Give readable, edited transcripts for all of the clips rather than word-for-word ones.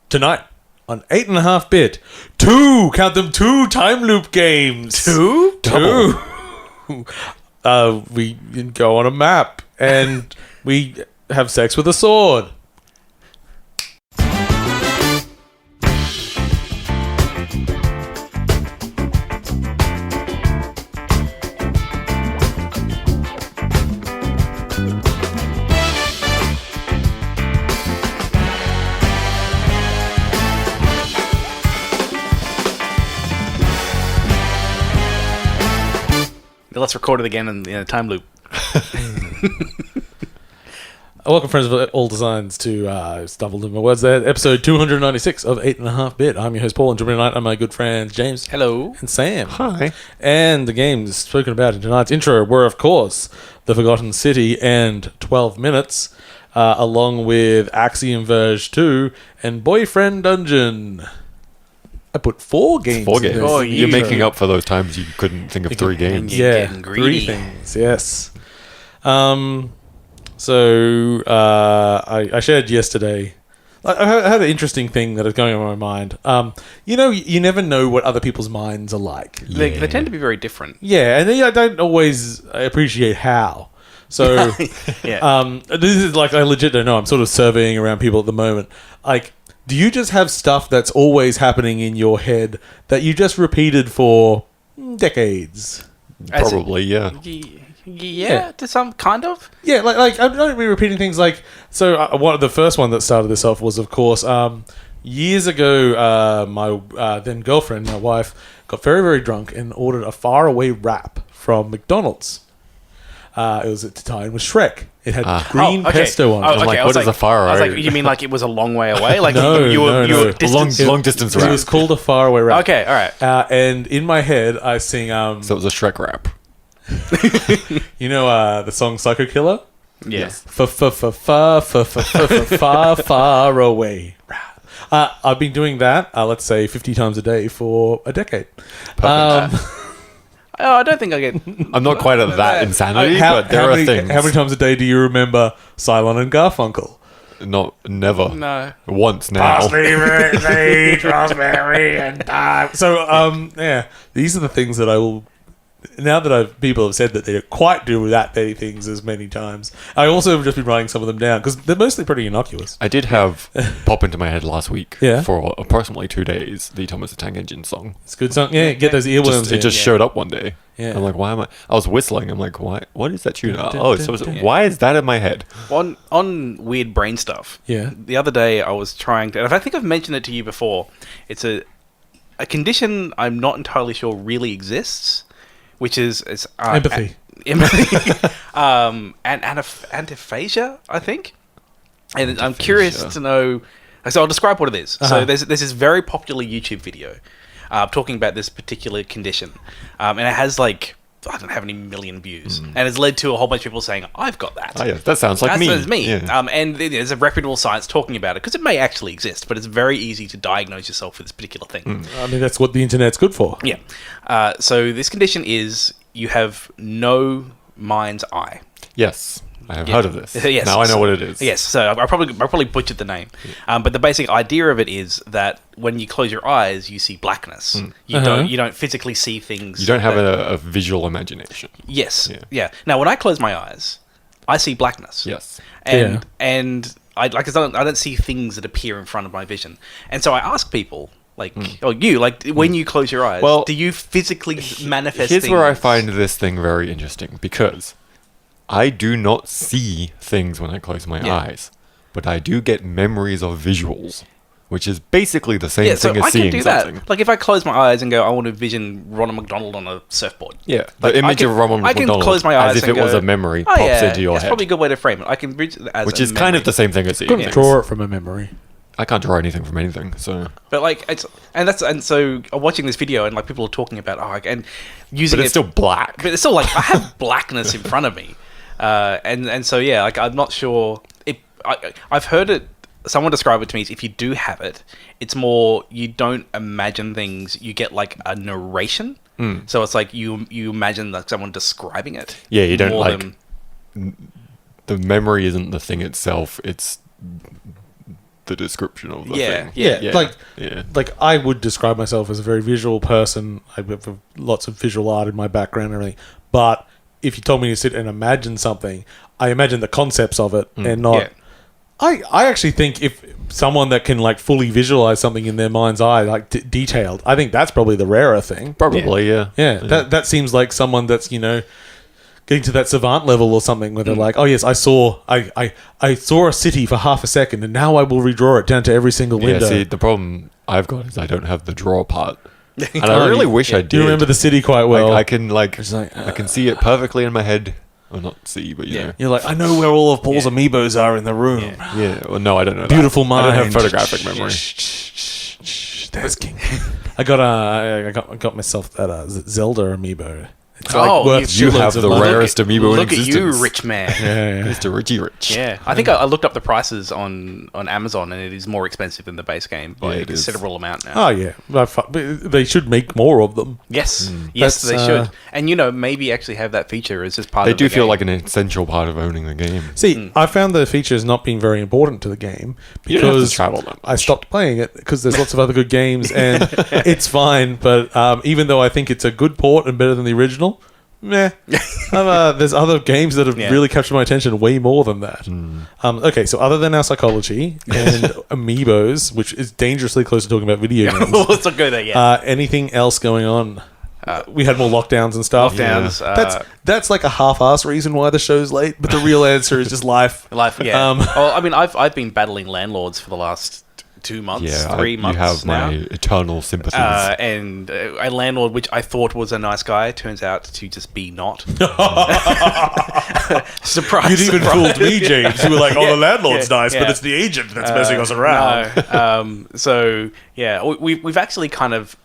Tonight on 8.5-bit, count them, 2 time loop games. 2? 2. We go on a map and we have sex with a sword. Let's record it again in a time loop. Welcome, friends of all designs, to stumbled in my words there. Episode 296 of 8.5-bit. I'm your host Paul, and joining me tonight are my good friends James, hello, and Sam. Hi. And the games spoken about in tonight's intro were, of course, The Forgotten City and 12 Minutes, along with Axiom Verge 2 and Boyfriend Dungeon. I put 4 games. 4 games. Oh, You're making up for those times you couldn't think of 3 games. Yeah, getting greedy. 3 things. Yes. So I shared yesterday. I had an interesting thing that is going on in my mind. You never know what other people's minds are like. They tend to be very different. Yeah, and I don't always appreciate how. So, Yeah. this is like, I legit don't know. I'm sort of surveying around people at the moment. Like, do you just have stuff that's always happening in your head that you just repeated for decades? Probably, yeah. Yeah, to some kind of. Yeah, like I'm not really repeating things like. So, the first one that started this off was, of course, years ago, my then girlfriend, my wife, got very, very drunk and ordered a faraway wrap from McDonald's. It was at the time with Shrek. It had green pesto on it. I'm like, what is a faraway? I was like, you mean like it was a long way away? Like No, you were long distance It wrap. was called a faraway wrap. Okay, all right. And in my head, I sing. So it was a Shrek wrap. You know the song Psycho Killer? Yes. Far away. I've been doing that, let's say 50 times a day for a decade. I don't think I get. I'm not quite at that insanity, but there are things. How many times a day do you remember Cylon and Garfunkel? Never. No. Once now. Raspberry, and time. So, yeah, these are the things that I will. Now that people have said that they don't quite do that many things as many times, I also have just been writing some of them down because they're mostly pretty innocuous. I did have pop into my head last week Yeah. for approximately 2 days the Thomas the Tank Engine song. It's a good song. Yeah, get those earworms It just in. showed up one day. Yeah. I'm like, why am I was whistling. I'm like, why? What is that tune? Why is that in my head? On weird brain stuff. Yeah. The other day I was trying to, and I think I've mentioned it to you before. It's a condition I'm not entirely sure really exists, which is Empathy. Empathy. And antiphasia, I think. And I'm curious to know. So I'll describe what it is. So there's this very popular YouTube video talking about this particular condition, and it has like, I don't have any million views, and it's led to a whole bunch of people saying, "I've got that." Oh yeah, that sounds like me. That's me. Yeah. And there's a reputable science talking about it because it may actually exist, but it's very easy to diagnose yourself with this particular thing. I mean, that's what the internet's good for. Yeah. So this condition is you have no mind's eye. Yes, I have heard of this. Yes. Now I know what it is. Yes. So I probably butchered the name, but the basic idea of it is that when you close your eyes, you see blackness. You don't physically see things. You don't have a visual imagination. Yes. Yeah. Now, when I close my eyes, I see blackness. Yes. And I don't see things that appear in front of my vision. And so I ask people, when you close your eyes, do you physically manifest Here's things? where I find this thing very interesting, because I do not see things when I close my eyes, but I do get memories of visuals, which is basically the same thing as seeing something. That. Like if I close my eyes and go, I want to vision Ronald McDonald on a surfboard. Yeah, the image of Ronald McDonald, I can close my eyes as if and it was go, a memory, pops into your that's head. probably a good way to frame it. I can bridge it as which a is kind of the same thing as seeing Couldn't things. draw it from a memory. I can't draw anything from anything, so. But like so I'm watching this video and like people are talking about and using but it's still black. But it's still like I have blackness in front of me, and so yeah, like I'm not sure. I've heard it. Someone described it to me as if you do have it, it's more you don't imagine things. You get like a narration. So it's like you imagine like someone describing it. Yeah, you don't like. The memory isn't the thing itself. It's the description of the Yeah, thing. yeah. Like I would describe myself as a very visual person. I have lots of visual art in my background and everything. But if you told me to sit and imagine something, I imagine the concepts of it and not. Yeah. I actually think if someone that can like fully visualize something in their mind's eye, like detailed, I think that's probably the rarer thing. Probably, yeah. Yeah, that seems like someone that's getting to that savant level or something where they're like, oh yes, I saw a city for half a second and now I will redraw it down to every single window. Yeah, see, the problem I've got is I don't have the draw part. And I really wish I did. You remember the city quite well. I can I can see it perfectly in my head. Or not see, but you know. You're like, I know where all of Paul's amiibos are in the room. Yeah, well, no, I don't know. Beautiful mind. I don't have photographic memory. There's King. I got myself that Zelda amiibo. It's You have the rarest amiibo in Look at existence. you, rich man. Yeah. Mr. Richie Rich. Yeah, I think I looked up the prices on Amazon, and it is more expensive than the base game by Yeah, a it is. considerable amount now. Oh yeah, but they should make more of them. Yes, yes, That's, they should. And maybe actually have that feature as just part They of do the feel game. like an essential part of owning the game. See, I found the features not being very important to the game You don't have to because travel that much. I stopped playing it because there's lots of other good games and it's fine. But even though I think it's a good port and better than the original, meh. There's other games that have really captured my attention way more than that. Okay, so other than our psychology and amiibos, which is dangerously close to talking about video games, Let's not go there yet. anything else going on? We had more lockdowns and stuff. Lockdowns. That's like a half-ass reason why the show's late, but the real answer is just life. Life, yeah. Well, I mean, I've been battling landlords for the last 2 months, 3 months you have now. my eternal sympathies. And a landlord which I thought was a nice guy turns out to just be not. Surprise! You'd even fooled me, James. You were like, "Oh, the landlord's nice, but yeah. it's the agent that's messing us around." No. So yeah, we've actually kind of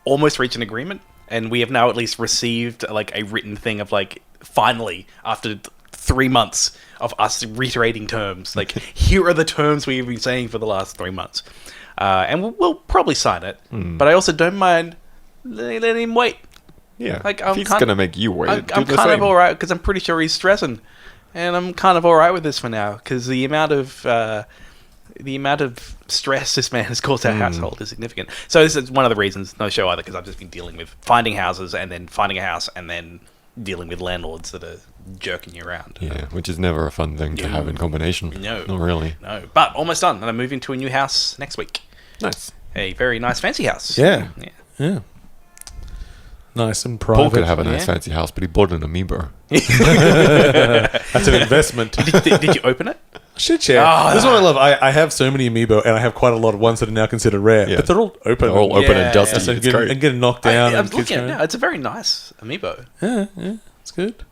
almost reached an agreement, and we have now at least received like a written thing of like finally after 3 months of us reiterating terms. Like, here are the terms we've been saying for the last 3 months. And we'll probably sign it. But I also don't mind letting him wait. Yeah. Like, if he's going to make you wait, I'm kind of all right, because I'm pretty sure he's stressing. And I'm kind of all right with this for now, because the amount of stress this man has caused our household is significant. So this is one of the reasons, no show either, because I've just been dealing with finding houses and then finding a house and then dealing with landlords that are jerking you around. Yeah, which is never a fun thing to have in combination. No. Not really. No, but almost done. And I'm moving to a new house next week. Nice. A very nice fancy house. Yeah. Nice and private. Paul could have a nice fancy house, but he bought an amiibo. That's an investment. Did you open it? Shit, yeah. This is what I love. I have so many amiibo, and I have quite a lot of ones that are now considered rare. Yeah. But they're all open. They're all open and dusty. So It's great. and getting knocked down. I'm and looking at it now. It's a very nice amiibo. Yeah, it's good.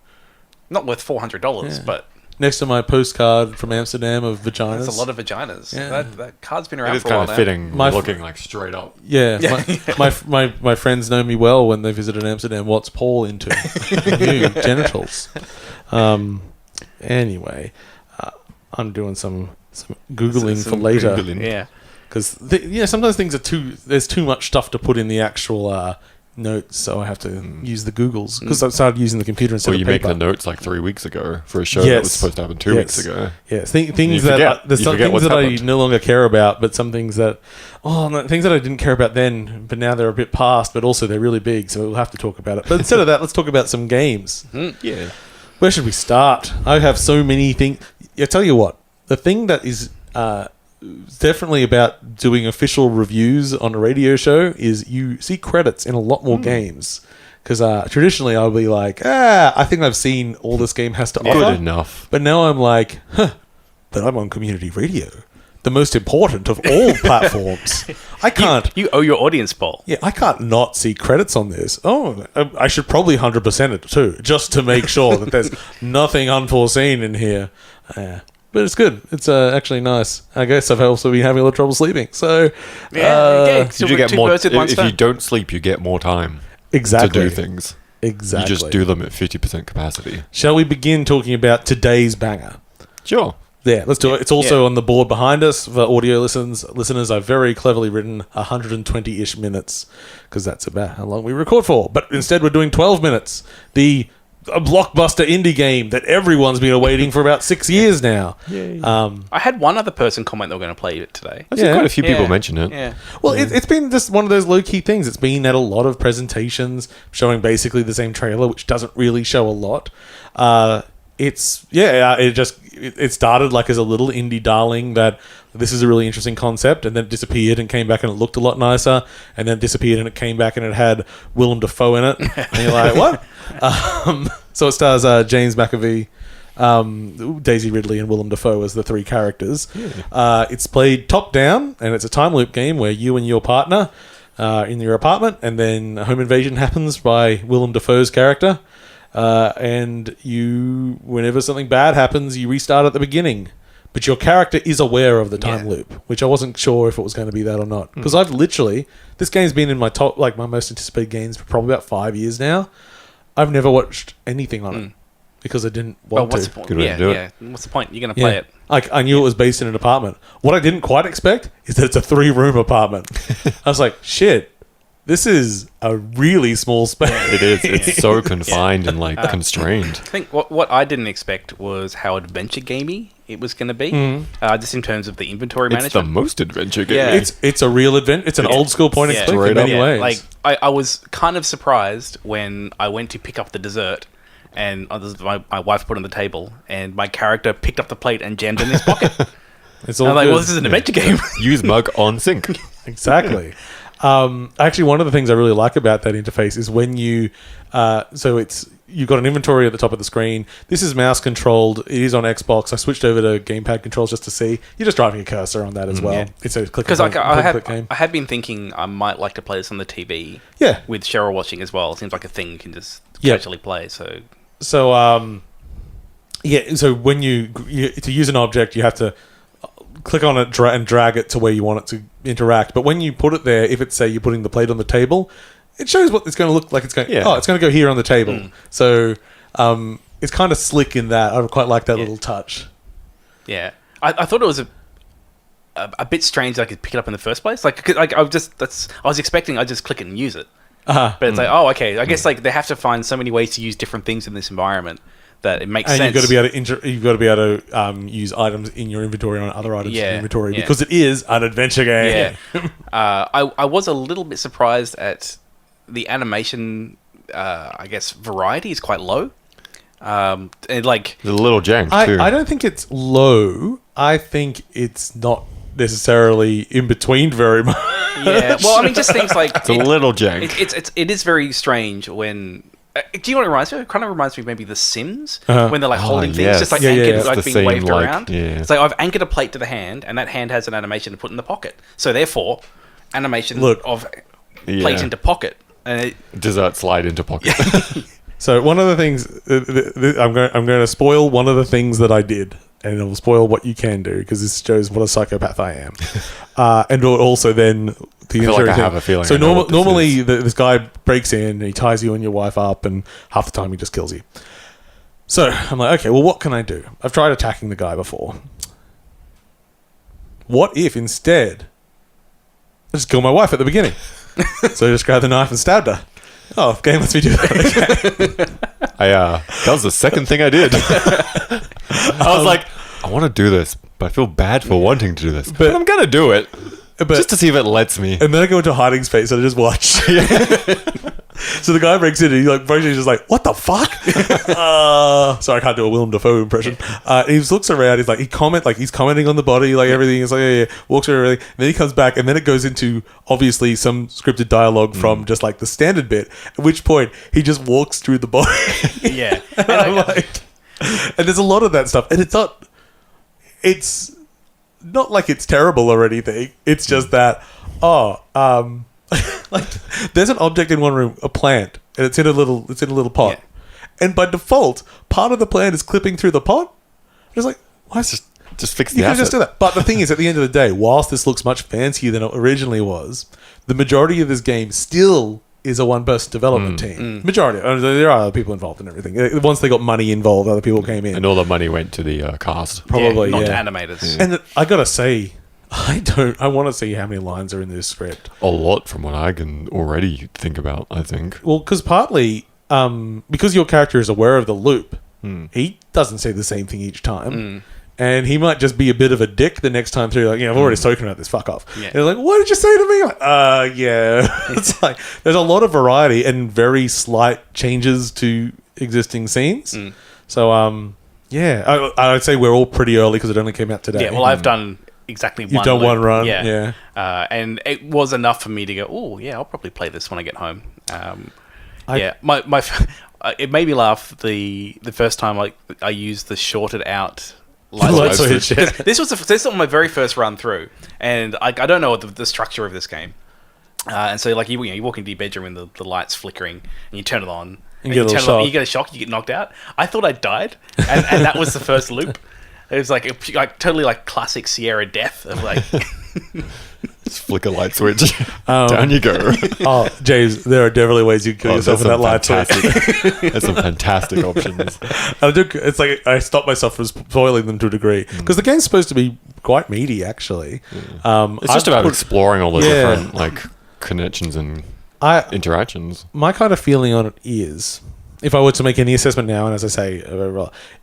Not worth $400, but Next to my postcard from Amsterdam of vaginas. that's a lot of vaginas. Yeah. That card's been It around is for a while kind of now. fitting, My looking like straight up. Yeah, my friends know me well when they visited Amsterdam. What's Paul into? New genitals. Anyway, I'm doing some googling for later. Googling. Yeah. Because sometimes things are there's too much stuff to put in the actual notes, so I have to use the Googles because I started using the computer instead Well, of you paper. make the notes like 3 weeks ago for a show that was supposed to happen 2 weeks ago. Yes, You things forget. there's You some forget things what's that I happened. no longer care about, but some things that things that I didn't care about then, but now they're a bit past, but also they're really big, so we'll have to talk about it. But instead of that, let's talk about some games. Yeah. Where should we start? I have so many things. I tell you what, the thing that is definitely about doing official reviews on a radio show is you see credits in a lot more games. Because traditionally I'll be like, I think I've seen all this game has to offer. Good enough. But now I'm like, but I'm on community radio. The most important of all platforms. I can't... You owe your audience, Paul. Yeah, I can't not see credits on this. Oh, I should probably 100% it too, just to make sure that there's nothing unforeseen in here. But it's good. It's actually nice. I guess I've also been having a little trouble sleeping. So, So You get two more. birds with one If stone. you don't sleep, you get more time exactly. to do things. Exactly. You just do them at 50% capacity. Shall we begin talking about today's banger? Sure. Yeah, let's do it. It's also on the board behind us for audio listeners. I've very cleverly written 120-ish minutes because that's about how long we record for. But instead, we're doing 12 minutes. The a blockbuster indie game that everyone's been awaiting for about 6 years now. I had one other person comment they were going to play it today. I've seen quite a few people mention it. Yeah. Well, it's been just one of those low-key things. It's been at a lot of presentations showing basically the same trailer, which doesn't really show a lot. It started like as a little indie darling that this is a really interesting concept, and then it disappeared and came back and it looked a lot nicer, and then it disappeared and it came back and it had Willem Dafoe in it. And you're like, what? So it stars James McAvee, Daisy Ridley, and Willem Dafoe as the three characters. It's played top-down, and it's a time loop game where you and your partner are in your apartment, and then a home invasion happens by Willem Dafoe's character. And you, whenever something bad happens, you restart at the beginning. But your character is aware of the time loop, which I wasn't sure if it was going to be that or not. Because I've literally, this game's been in my top, like my most anticipated games for probably about 5 years now. I've never watched anything on it because I didn't want what's to. the point? Good way to do it. What's the point? You're going to play it. Like, I knew it was based in an apartment. What I didn't quite expect is that it's a 3-room apartment. I was like, shit. This is a really small space. It is. It's so confined and constrained. I think what I didn't expect was how adventure gamey it was going to be, just in terms of the inventory management. It's the most adventure game. Yeah. It's a real adventure. It's an old school point and click in many ways. Like I was kind of surprised when I went to pick up the dessert, and my wife put it on the table, and my character picked up the plate and jammed it in his pocket. It's all I'm like, good. well, this is an adventure game. Use mug on sink. Exactly. Actually, one of the things I really like about that interface is when you, you've got an inventory at the top of the screen. This is mouse controlled. It is on Xbox. I switched over to gamepad controls just to see. You're just driving a cursor on that as well. Yeah. It's a click Because and click game. I had been thinking I might like to play this on the TV. Yeah. With Cheryl watching as well. It seems like a thing you can just casually play. So when you to use an object, you have to click on it and drag it to where you want it to interact. But when you put it there, if it's, say, you're putting the plate on the table, it shows what it's going to look like. It's going, it's going to go here on the table. So it's kind of slick in that. I quite like that little touch. Yeah. I thought it was a bit strange that I could pick it up in the first place. I was expecting I'd just click it and use it. But it's like, oh, okay. I guess they have to find so many ways to use different things in this environment that it makes sense. And you've got to be able to use items in your inventory on other items in your inventory because it is an adventure game. Yeah. I was a little bit surprised at the animation. I guess variety is quite low. And It's a little jank too. I don't think it's low. I think it's not necessarily in between very much. Yeah. Well, I mean, just things like it's a little jank. It is very strange when. Do you know what it reminds me of? It kind of reminds me of maybe The Sims, when they're holding things, just anchored, being waved around. Yeah. It's like I've anchored a plate to the hand, and that hand has an animation to put in the pocket. So therefore, animation of plate into pocket. And dessert slide into pocket. So one of the things I'm going to spoil one of the things that I did, and it will spoil what you can do because this shows what a psychopath I am. And also then. I feel like I have a feeling. So normally this guy breaks in and he ties you and your wife up, and half the time he just kills you. So I'm like, okay, well, what can I do? I've tried attacking the guy before. What if instead I just kill my wife at the beginning? So I just grabbed the knife and stabbed her. Oh, game lets me do that. That was the second thing I did. I was like, I want to do this, but I feel bad for wanting to do this. But I'm going to do it. Just to see if it lets me. And then I go into a hiding space and I just watch. So the guy breaks in and he's just like, what the fuck? Sorry, I can't do a Willem Dafoe impression. He just looks around. He's like, he's commenting on the body, everything. It's like, walks around everything. And then he comes back and then it goes into obviously some scripted dialogue from just the standard bit. At which point he just walks through the body. Yeah. And I'm like, and there's a lot of that stuff. And it's not like it's terrible or anything. It's just that, there's an object in one room, a plant, and it's in a little pot. Yeah. And by default, part of the plant is clipping through the pot. It's like, why is just fix the asset? You can just do that. But the thing is, at the end of the day, whilst this looks much fancier than it originally was, the majority of this game still is a one-person development team. Majority. There are other people involved in everything. Once they got money involved, other people came in. And all the money went to the cast. Probably, not to animators. Yeah. And I gotta say, I want to see how many lines are in this script. A lot from what I can already think about, I think. Well, because partly because your character is aware of the loop, he doesn't say the same thing each time. And he might just be a bit of a dick the next time through. Like, I've already spoken about this. Fuck off. Yeah. And they're like, what did you say to me? Like, yeah. It's like there's a lot of variety and very slight changes to existing scenes. So, yeah, I would say we're all pretty early because it only came out today. Yeah, well, I've done exactly one. You've done loop. one run. Yeah. And it was enough for me to go, oh, yeah, I'll probably play this when I get home. It made me laugh the first time I used the shorted out light switch. This was my very first run through, and I don't know the structure of this game. And so, like, you walk into your bedroom and the light's flickering, and you turn it on. You get a shock. You get knocked out. I thought I died, and that was the first loop. It was like totally like classic Sierra death of like. Just flick a light switch. Down you go. Oh, James, there are definitely ways you can kill yourself with that light switch. There's some fantastic options. It's like I stop myself from spoiling them to a degree because the game's supposed to be quite meaty, actually. It's just about exploring all the different like connections and interactions. My kind of feeling on it is, if I were to make any assessment now, and as I say,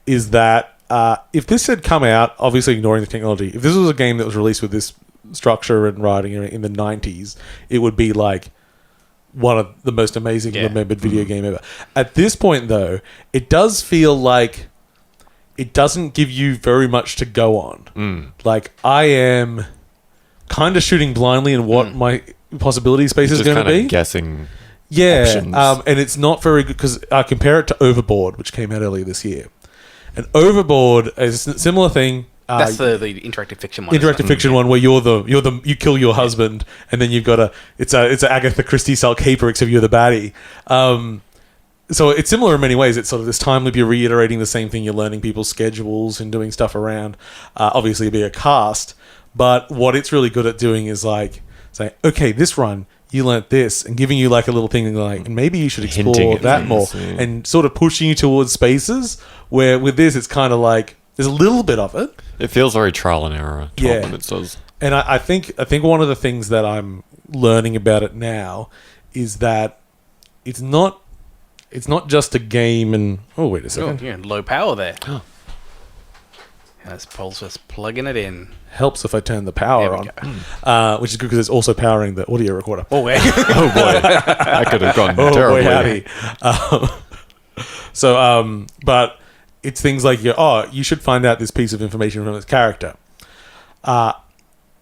is that if this had come out, obviously ignoring the technology, if this was a game that was released with this structure and writing in the 90s, it would be like one of the most amazing remembered video game ever. At this point, though, it does feel like it doesn't give you very much to go on. Like, I am kind of shooting blindly in what my possibility space is going to be. Guessing. Options. And it's not very good because I compare it to Overboard, which came out earlier this year. And Overboard is a similar thing. That's the interactive fiction one. Interactive fiction one where you kill your husband and then you've got it's an Agatha Christie style caper, except you're the baddie. So it's similar in many ways. It's sort of this time loop. You're reiterating the same thing. You're learning people's schedules and doing stuff around. Obviously, it'd be a cast, but what it's really good at doing is like saying, okay, this run you learnt this, and giving you like a little thing like, and maybe you should explore that more, and sort of pushing you towards spaces where with this it's kind of like there's a little bit of it. It feels very trial and error. 12 minutes does. And I think one of the things that I'm learning about it now is that it's not just a game. And wait a second, low power there. That's Paul's just plugging it in. Helps if I turn the power on, which is good because it's also powering the audio recorder. Oh, yeah. Oh boy, that could have gone terribly. So, but it's things like you should find out this piece of information from this character,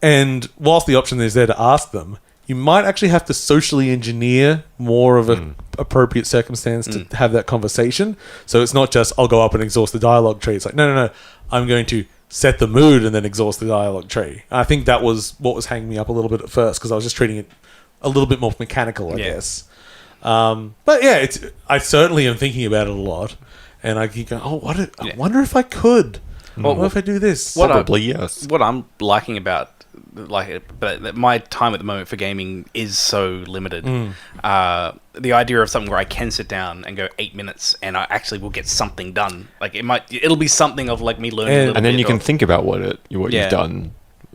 and whilst the option is there to ask them, you might actually have to socially engineer more of an appropriate circumstance to have that conversation. So it's not just I'll go up and exhaust the dialogue tree. It's like no, I'm going to set the mood and then exhaust the dialogue tree. I think that was what was hanging me up a little bit at first because I was just treating it a little bit more mechanical, I guess. But yeah, I certainly am thinking about it a lot, and I keep going, I wonder if I could. What if I do this? Probably yes. What I'm liking about but my time at the moment for gaming is so limited. The idea of something where I can sit down and go 8 minutes and I actually will get something done. Like it'll be something of like me learning a little bit. And then you can think about what you've done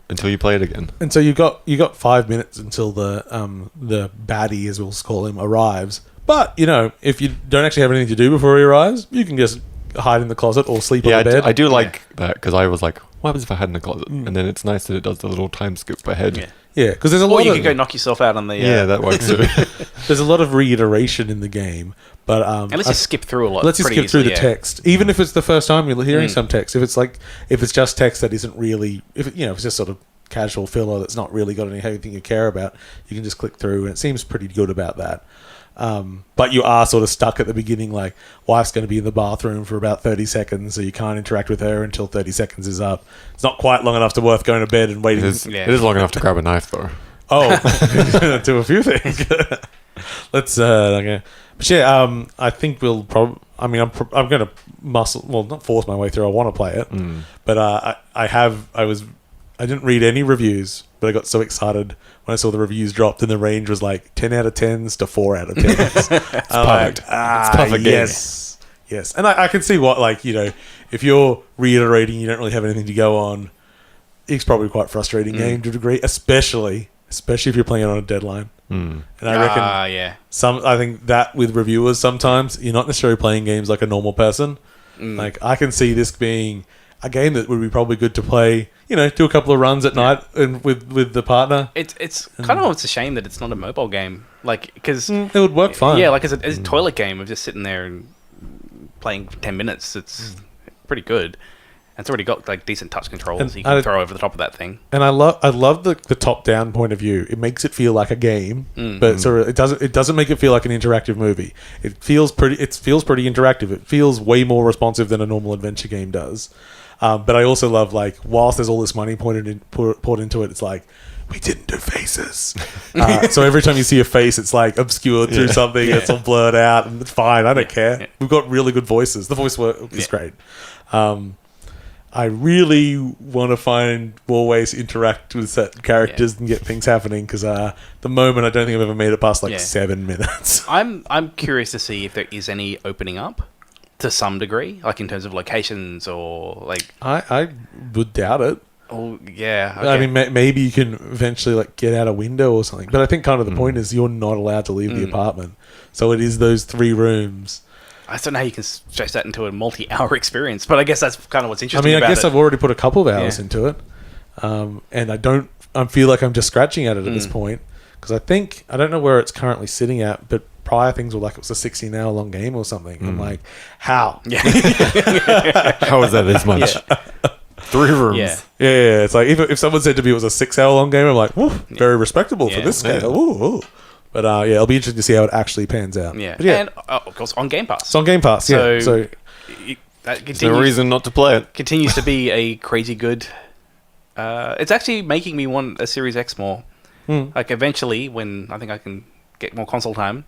until you play it again. And so you got 5 minutes until the baddie, as we'll call him, arrives. But if you don't actually have anything to do before he arrives, you can just hide in the closet or sleep on the bed. I do like that because I was like, what happens if I hide in the closet? And then it's nice that it does the little time skip ahead. Yeah, because there's a lot. Or you could go knock yourself out on the. Yeah, that works too. There's a lot of reiteration in the game, but and let's just skip through a lot. Let's just skip through the text, even if it's the first time you're hearing some text. If it's just text that isn't really, if it's just sort of casual filler that's not really got anything you care about, you can just click through, and it seems pretty good about that. But you are sort of stuck at the beginning, like wife's going to be in the bathroom for about 30 seconds, so you can't interact with her until 30 seconds is up. It's not quite long enough to worth going to bed and waiting. It is long enough to grab a knife, though. Oh, do a few things. Let's okay. But yeah, I think we'll probably. I mean, I'm going to not force my way through. I want to play it, but I didn't read any reviews, but I got so excited when I saw the reviews dropped and the range was like 10 out of 10s to 4 out of 10s. It's perfect. It's perfect. Yes. And I can see what, if you're reiterating, you don't really have anything to go on, it's probably quite frustrating game to a degree, especially especially if you're playing it on a deadline. And I reckon yeah. I think that with reviewers, sometimes you're not necessarily playing games like a normal person. Like, I can see this being a game that would be probably good to play, do a couple of runs at night and with the partner. It's kind of, it's a shame that it's not a mobile game. Like, because... it would work fine. Yeah, like as a toilet game of just sitting there and playing for 10 minutes, it's pretty good. And it's already got like decent touch controls you can throw over the top of that thing. And I love the top-down point of view. It makes it feel like a game, but it doesn't make it feel like an interactive movie. It feels pretty interactive. It feels way more responsive than a normal adventure game does. But I also love, like, whilst there's all this money poured into it, it's like, we didn't do faces. So every time you see a face, it's like obscured through something. It's all blurred out, and it's fine. I don't care. We've got really good voices. The voice work is great. I really want to find more ways to interact with certain characters and get things happening, because the moment I don't think I've ever made it past 7 minutes. I'm curious to see if there is any opening up to some degree, like in terms of locations or like. I would doubt it. Oh yeah. Okay. I mean, maybe you can eventually like get out a window or something, but I think kind of the point is you're not allowed to leave the apartment, so it is those 3 rooms. I don't know how you can stretch that into a multi-hour experience, but I guess that's kind of what's interesting. I guess I've already put a couple of hours into it, and I feel like I'm just scratching at it at this point, because I don't know where it's currently sitting at, but prior things were like it was a 16-hour long game or something. I'm like, how? Yeah. How is that this much? Yeah. 3 rooms. Yeah. It's like if someone said to me it was a 6-hour long game, I'm like, very respectable for this scale. Ooh. But it'll be interesting to see how it actually pans out. Yeah, but and of course on Game Pass. It's on Game Pass. So there's no reason not to play it. Continues to be a crazy good. It's actually making me want a Series X more. Like eventually, when I think I can get more console time,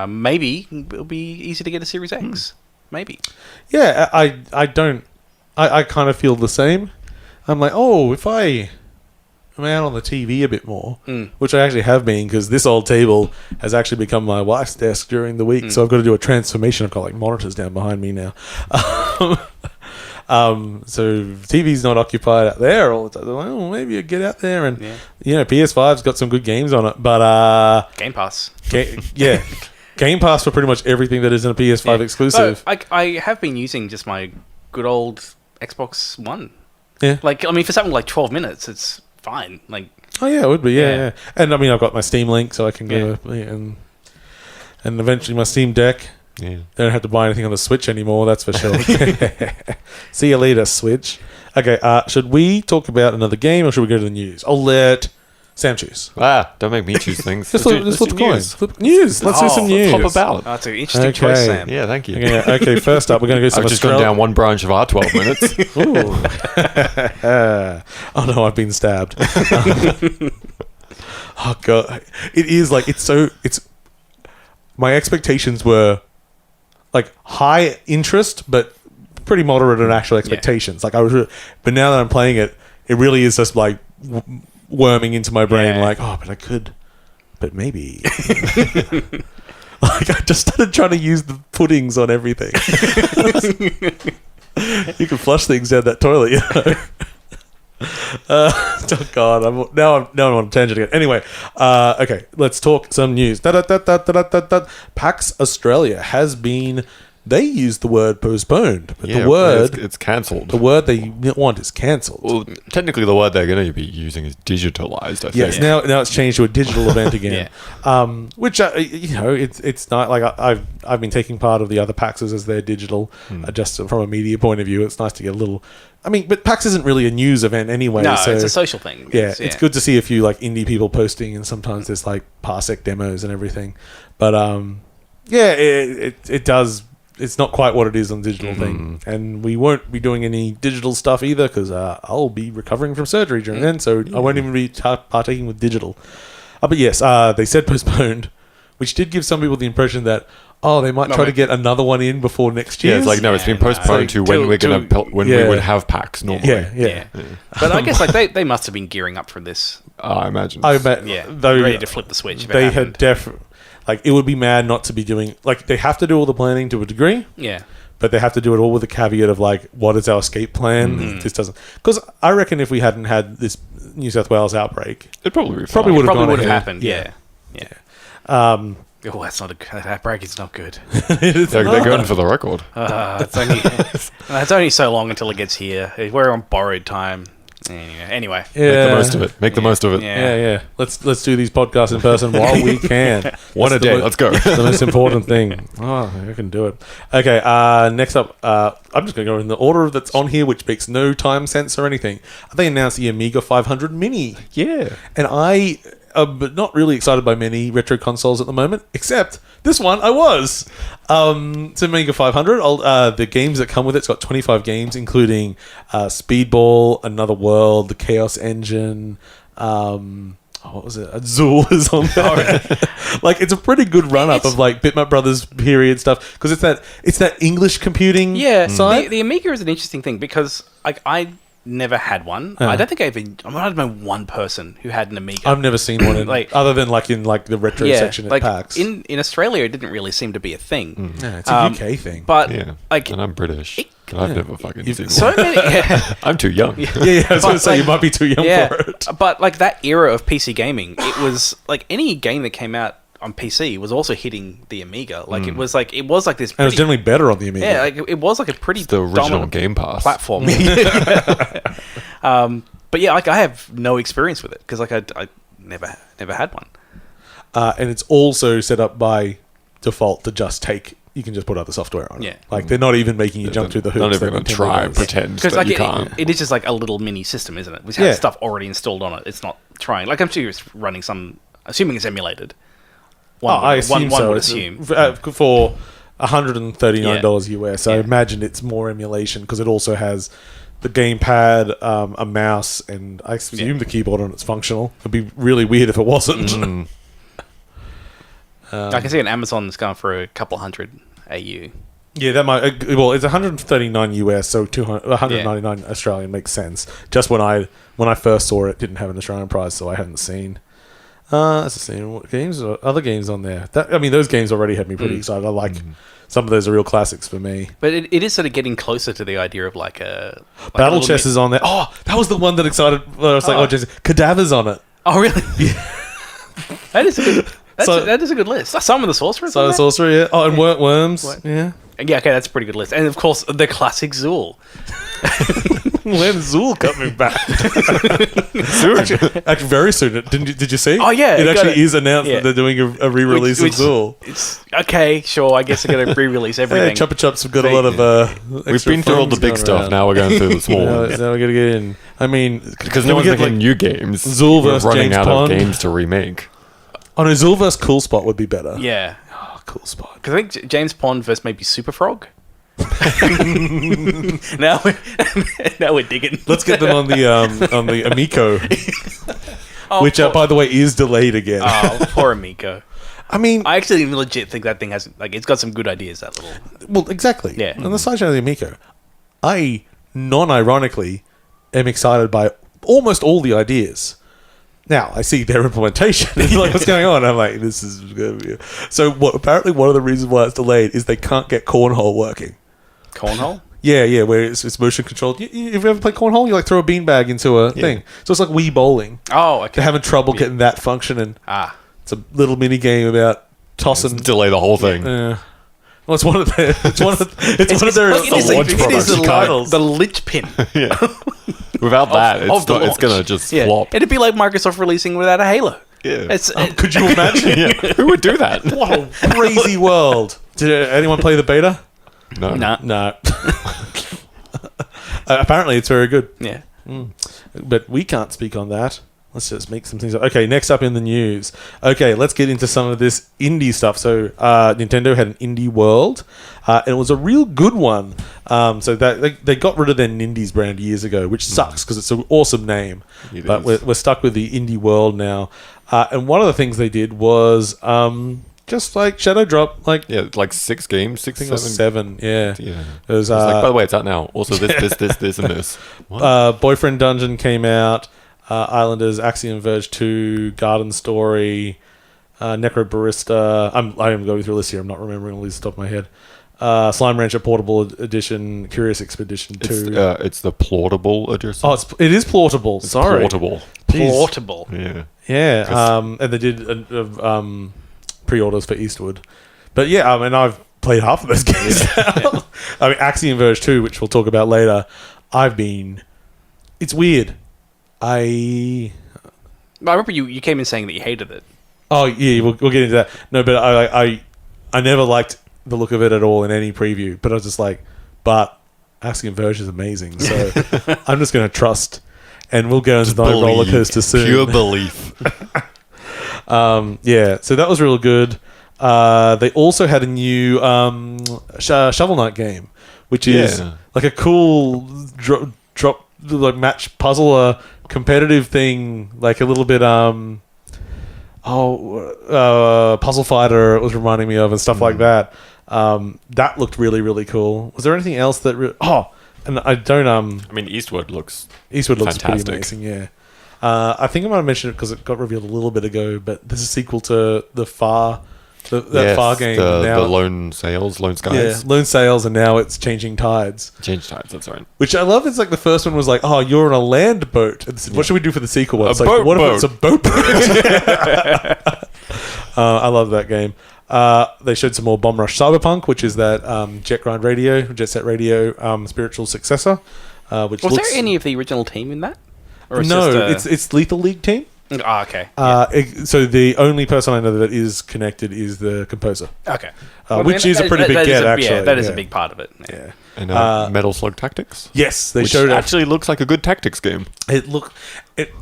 maybe it'll be easy to get a Series X. Maybe. Yeah, I don't. I kind of feel the same. I'm like, if I'm out on the TV a bit more, which I actually have been, because this old table has actually become my wife's desk during the week, so I've got to do a transformation. I've got like monitors down behind me now. So TV's not occupied out there all the time. Like, maybe you get out there, and PS5's got some good games on it, but Game Pass. Game Pass for pretty much everything that isn't a PS5 exclusive. So I have been using just my good old Xbox One. Yeah. Like, I mean, for something like 12 minutes, it's fine. Like, oh yeah, it would be. Yeah. And I mean, I've got my Steam Link, so I can go and eventually my Steam Deck. Yeah. They don't have to buy anything on the Switch anymore. That's for sure. See you later, Switch. Okay. Should we talk about another game, or should we go to the news? I'll let Sam choose. Don't make me choose things. Just flip the coin. News. Let's do some news. Top a ballot. That's an interesting choice, Sam. Yeah, thank you. Okay, first up, we're going to go some I've just gone down one branch of our 12 minutes. Ooh. Oh no, I've been stabbed. Oh god, it is like it's my expectations were like high interest, but pretty moderate in actual expectations. Like but now that I'm playing it, it really is just like worming into my brain. Like, but I could, but maybe. Like I just started trying to use the puddings on everything. You can flush things down that toilet, oh god, now I'm on a tangent again. Anyway, okay, let's talk some news. PAX Australia has been. They use the word postponed, but the word it's cancelled. The word they want is cancelled. Well, technically, the word they're going to be using is digitalized. I think. Yes, now it's changed to a digital event again. Which it's not like I've been taking part of the other PAXs as their digital. Just from a media point of view, it's nice to get a little. I mean, but PAX isn't really a news event anyway. No, so, it's a social thing. It's good to see a few like indie people posting, and sometimes there's like Parsec demos and everything. But it does. It's not quite what it is on the digital thing, and we won't be doing any digital stuff either because I'll be recovering from surgery during then, so I won't even be partaking with digital. But yes, they said postponed, which did give some people the impression that they might try to get another one in before next year. Yeah, it's like no, it's been postponed to when we would have PAX normally. Yeah. But I guess like they must have been gearing up for this. I imagine. I bet. Yeah, ready to flip the switch. If they had definitely. Like, it would be mad not to be doing... Like, they have to do all the planning to a degree. Yeah. but they have to do it all with the caveat of like, what is our escape plan? This doesn't, because I reckon if we hadn't had this New South Wales outbreak, It'd probably be probably fine. would have Probably gone would have ahead. happened. Yeah. Oh, that's not a good. That break is not good. They're going for the record. It's only so long until it gets here. We're on borrowed time. Anyway. Yeah. Make the most of it. Make the most of it. Yeah. Let's do these podcasts in person while we can. One a day. Let's go. The most important thing. Oh, I can do it. Okay. Next up, I'm just going to go in the order that's on here, which makes no time sense or anything. They announced the Amiga 500 Mini. Yeah. And I am not really excited by many retro consoles at the moment, except this one I was. It's Amiga 500. The games that come with it's got 25 games, including Speedball, Another World, the Chaos Engine. What was it? Zool is on there. Like, it's a pretty good run-up of like Bitmap Brothers period stuff, because it's that English computing side. The Amiga is an interesting thing because like I never had one. I don't think I might have known one person who had an Amiga. I've never seen one other than like in like the retro section at PAX. In Australia, it didn't really seem to be a thing. Yeah, it's a UK thing. But and I'm British. And I've never fucking seen so one. many. I'm too young. I was going to say, you might be too young for it. But like that era of PC gaming, it was like any game that came out on PC was also hitting the Amiga. Like it was like this. And it was generally better on the Amiga. Yeah, like it was like a pretty It's the original dominant Game Pass platform. But yeah, like I have no experience with it because like I never had one. And it's also set up by default to just take. You can just put other software on it. Yeah. Like they're not even making you jump through the hoops. Not even that going to Nintendo try does. pretend Because that like you can't. it is just like a little mini system, isn't it? Which has stuff already installed on it. It's not trying. Like I'm sure it's running some. Assuming it's emulated. I assume one so. would It's, assume for $139 US. I Yeah. imagine it's more emulation because it also has the gamepad, a mouse, and I assume the keyboard on it's functional. It'd be really weird if it wasn't. I can see on Amazon it's going for a couple hundred AU. Yeah, that might. Well, it's 139 US, so 199 Australian makes sense. Just when I first saw it, it didn't have an Australian price, so I hadn't seen. Let's see what games or other games on there. Those games already had me pretty excited. I like some of those are real classics for me. But it is sort of getting closer to the idea of like a Battle Chess is on there. Oh, that was the one that excited. I was like, Jason, Cadaver's on it. Oh, really? Yeah. That is a good. So- That is a good list. Some of the sorcerers. So Sorcery, yeah. Oh, and Worms, yeah. Yeah, okay, that's a pretty good list. And of course, the classic Zool. When's Zool coming back? Soon. Actually, very soon. Did you see? Oh, yeah, It got actually it. is announced Yeah. that they're doing a re-release of Zool. It's okay, sure. I guess they're going to re-release everything. Yeah, Chupa Chups have got a lot of. We've been through all the big stuff. Now we're going through the small Now ones. we're going to get in. I mean, Because no one's making new games. Zool We're versus running James out Pond. of games to remake. Oh no, Zool vs. Cool Spot would be better. Yeah, Oh, Cool Spot. because I think James Pond versus maybe Super Frog. now we're digging. Let's get them on the Amico, which poor, by the way is delayed again. poor Amico. I mean, I actually legit think that thing has it's got some good ideas. That little well, exactly. Yeah. On the side of the Amico, I non-ironically am excited by almost all the ideas. Now I see their implementation. Like, what's going on? I'm like, this is going to be. So apparently one of the reasons why it's delayed is they can't get cornhole working. cornhole. Yeah, where it's motion controlled. If you ever play cornhole, you like throw a beanbag into a thing. So it's like Wii bowling. Oh, okay. They're having trouble getting that functioning. It's a little mini game about tossing. Delay the whole thing. Well, it's one of their. It's one of their launch products. The linchpin. Without that, of it's the going to launch. just flop. It'd be like Microsoft releasing without a Halo. Yeah. Could you imagine? Who would do that? What a crazy world! Did anyone play the beta? No. No. Apparently, it's very good. Yeah. But we can't speak on that. Let's just make some things up. Okay, next up in the news. Okay, let's get into some of this indie stuff. So, Nintendo had an Indie World, and it was a real good one. So that they got rid of their Nindies brand years ago, which sucks because it's an awesome name. But we're stuck with the Indie World now. And one of the things they did was just like Shadow Drop, like six games, I think it was 7. Yeah. Yeah. It was, It's by the way, it's out now. Also, this, and this. Boyfriend Dungeon came out. Islanders, Axiom Verge 2, Garden Story, Necro Barista. I am going through a list here. I'm not remembering all these off the top of my head. Slime Rancher Portable Edition, Curious Expedition 2. It's the Plautable edition. Oh, it is portable. It's Sorry. Portable. Jeez. Portable. Yeah. Yeah. And they did pre-orders for Eastwood. But yeah, I mean, I've played half of those games now. I mean, Axiom Verge 2, which we'll talk about later, it's weird. I remember you came in saying that you hated it. Oh, yeah, we'll get into that. No, but I never liked the look of it at all in any preview, but I was just like, but Axiom Verge is amazing, so I'm just going to trust, and we'll go into the roller coaster soon. Pure belief. Yeah, so that was real good. They also had a new Shovel Knight game, which is like a cool drop like match puzzle, competitive thing, like a little bit Puzzle Fighter. It was reminding me of and stuff like that. That looked really, really cool. Was there anything else that? And I don't. I mean, Eastwood looks pretty fantastic. amazing. Yeah. I think I might have mentioned it because it got revealed a little bit ago. But there's a sequel to the Far game. The Lone Sails, Lone Skies. Yeah, Lone Sails, and now it's Changing Tides. Change Tides, that's right. Which I love. It's like the first one was like, oh, you're on a land boat. And what should we do for the sequel one? It's like, boat what boat. if it's a boat boat? I love that game. They showed some more Bomb Rush Cyberpunk, which is that Jet Set Radio spiritual successor. Was there any of the original team in that? Or it's Lethal League team. Oh, okay. So the only person I know that is connected is the composer. Okay. Which is a pretty big get, actually. Yeah, that is a big part of it. Yeah. And Metal Slug Tactics. Yes, they which showed it. Actually looks like a good tactics game. It looks like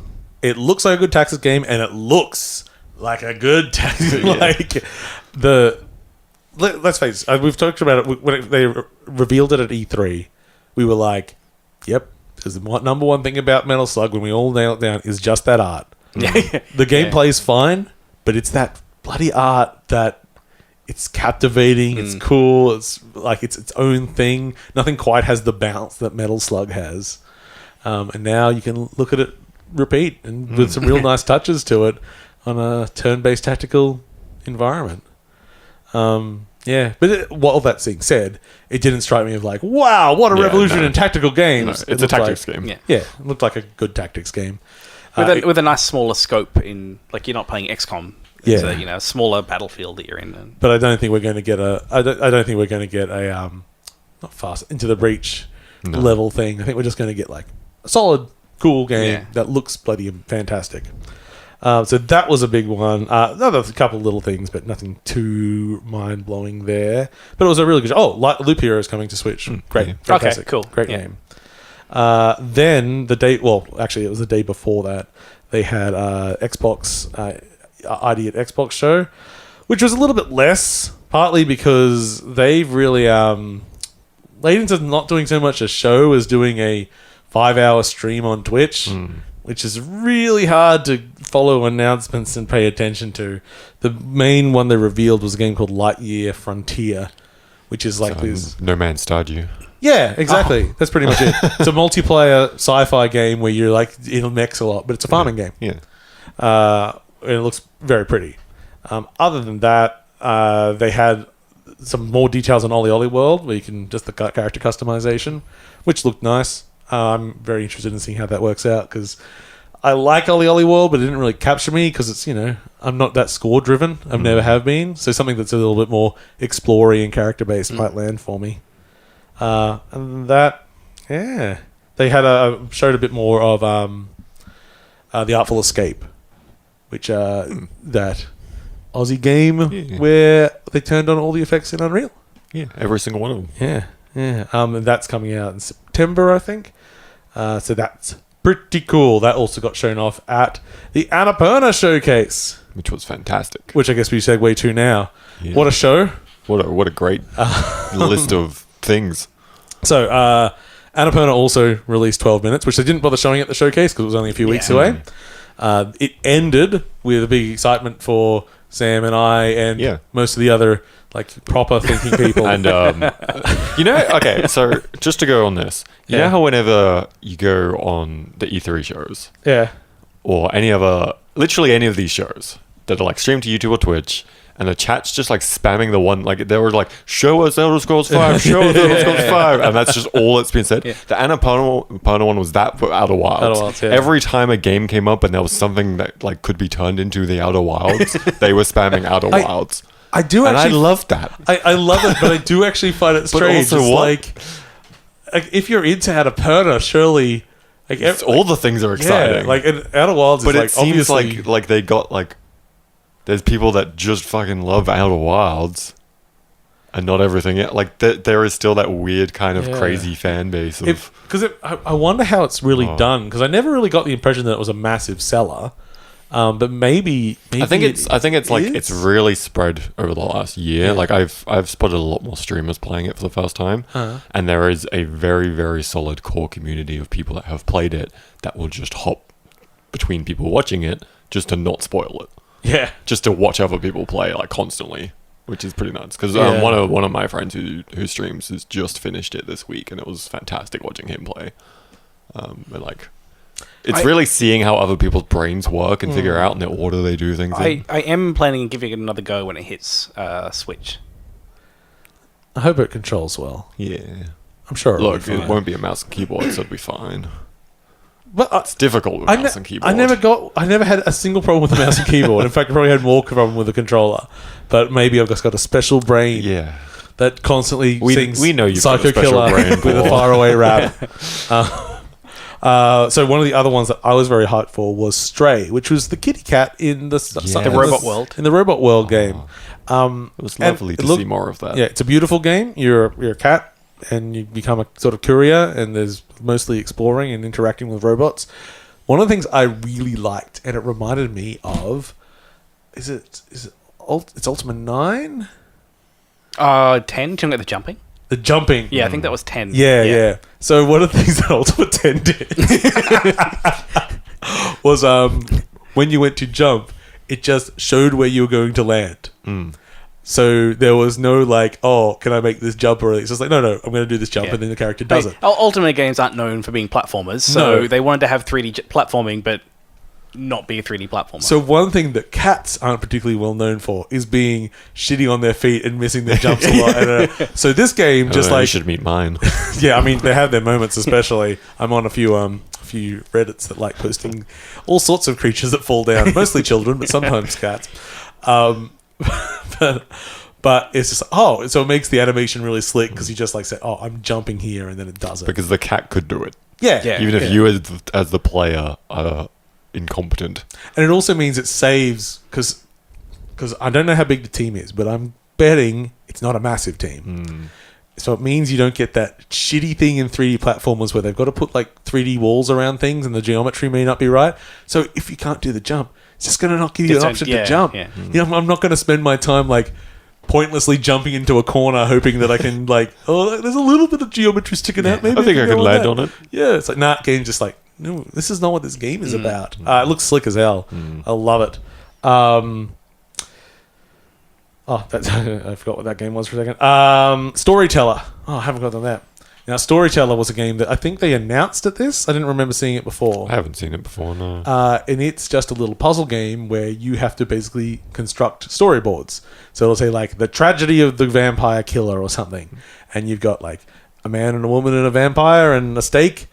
a good tactics game, and it looks like a good tactics. Let's face it. We've talked about it when they revealed it at E3. We were like, "Yep." Because the number one thing about Metal Slug, when we all nail it down, is just that art. The gameplay is fine, but it's that bloody art that it's captivating, it's cool, it's like it's its own thing. Nothing quite has the bounce that Metal Slug has. And now you can look at it repeat and with some real nice touches to it on a turn-based tactical environment. But all that being said, it didn't strike me of like, wow, what a revolution in tactical games. No, it's a tactics game. Yeah, it looked like a good tactics game. With a nice smaller scope in, like you're not playing XCOM. It's a smaller battlefield that you're in. But I don't think we're going to get not fast into the Reach level thing. I think we're just going to get like a solid, cool game that looks bloody fantastic. So that was a big one. There's a couple little things, but nothing too mind-blowing there. But it was a really good... Loop Hero is coming to Switch. Great. Fantastic. Okay, cool. Great game. Then the day... Well, actually, it was the day before that. They had Xbox... ID at Xbox show, which was a little bit less, partly because they've really... laid into not doing so much a show as doing a 5-hour stream on Twitch... which is really hard to follow announcements and pay attention to. The main one they revealed was a game called Lightyear Frontier, which is like this... No Man's Stardew. Yeah, exactly. That's pretty much it. It's a multiplayer sci-fi game where you're like in mechs a lot, but it's a farming game. Yeah. And it looks very pretty. Other than that, they had some more details on Ollie Ollie World, where you can just the character customization, which looked nice. I'm very interested in seeing how that works out because I like Ollie Ollie World, but it didn't really capture me because it's, I'm not that score driven. I never have been. So something that's a little bit more explory and character based might land for me. And that, they had showed a bit more of The Artful Escape, which that Aussie game where they turned on all the effects in Unreal. Yeah, every single one of them. Yeah. And that's coming out in September, I think. So that's pretty cool. That also got shown off at the Annapurna Showcase, which was fantastic. Which I guess we segue to now. Yeah. What a show! What a great list of things. So Annapurna also released 12 Minutes, which they didn't bother showing at the showcase because it was only a few weeks away. It ended with a big excitement for Sam and I and most of the other proper thinking people. And okay, so just to go on this, you know how whenever you go on the E3 shows, or literally any of these shows that are streamed to YouTube or Twitch, and the chat's just like spamming the one, like they were like, show us Elder Scrolls 5, show us Elder Scrolls 5, and that's just all that's been said. The Annapurna one was that for Outer Wilds. Outer Wilds, yeah. Every time a game came up and there was something that like could be turned into the Outer Wilds, they were spamming Outer Wilds. I do and actually... I love that. I love it, but I do actually find it strange. also It's what? like, if you're into Annapurna, surely... All the things are exciting. Yeah, like, Outer Wilds but is it like, seems obviously... like they got like... There's people that just fucking love Outer Wilds, and not everything. Like there is still that weird kind of crazy fan base of. Because I wonder how it's really done. Because I never really got the impression that it was a massive seller. But maybe I think it's really spread over the last year. Like I've spotted a lot more streamers playing it for the first time, and there is a very, very solid core community of people that have played it that will just hop between people watching it just to not spoil it. Yeah, just to watch other people play like constantly, which is pretty nuts. Because one of my friends who streams has just finished it this week, and it was fantastic watching him play. And like, it's really seeing how other people's brains work and figure out in the order they do things. I am planning on giving it another go when it hits Switch. I hope it controls well. Yeah, I'm sure. Look, it won't be a mouse and keyboard, so it'll be fine. But it's difficult with mouse and keyboard. I never had a single problem with the mouse and keyboard. In fact, I probably had more problem with the controller. But maybe I've just got a special brain. Yeah. That constantly sings we know you've Psycho got a special Killer brain, with a faraway rap. So one of the other ones that I was very hyped for was Stray, which was the kitty cat in the Robot World. In the Robot World game. It was lovely to see more of that. Yeah, it's a beautiful game. You're a cat, and you become a sort of courier, and there's mostly exploring and interacting with robots. One of the things I really liked, and it reminded me of, it's Ultima 9? 10? Talking about the jumping? The jumping. Yeah, I think that was 10. Yeah. So one of the things that Ultima 10 did was when you went to jump, it just showed where you were going to land. So there was no like, oh, can I make this jump? Or it's just like, no, I'm going to do this jump, and then the character does it. Ultimate games aren't known for being platformers, so they wanted to have 3D platforming, but not be a 3D platformer. So one thing that cats aren't particularly well known for is being shitty on their feet and missing their jumps a lot. So this game just like... You should meet mine. Yeah, I mean, they have their moments especially. I'm on a few Reddits that like posting all sorts of creatures that fall down, mostly children, but sometimes cats. But it's just so it makes the animation really slick because you just like say, oh, I'm jumping here, and then it does it because the cat could do it. Yeah. Even if you as the player are incompetent, and it also means it saves because I don't know how big the team is, but I'm betting it's not a massive team. So it means you don't get that shitty thing in 3D platformers where they've got to put like 3D walls around things and the geometry may not be right. So if you can't do the jump, it's just going to not give you an option to jump. Yeah. You know, I'm not going to spend my time like pointlessly jumping into a corner hoping that I can like, oh, there's a little bit of geometry sticking out. Maybe I think I can land on it. Yeah, it's like, game just like, no, this is not what this game is about. It looks slick as hell. I love it. I forgot what that game was for a second. Storyteller. I haven't got on that. Now, Storyteller was a game that I think they announced at this. I didn't remember seeing it before. I haven't seen it before, no. And it's just a little puzzle game where you have to basically construct storyboards. So it'll say, like, the tragedy of the vampire killer or something. And you've got, like, a man and a woman and a vampire and a stake,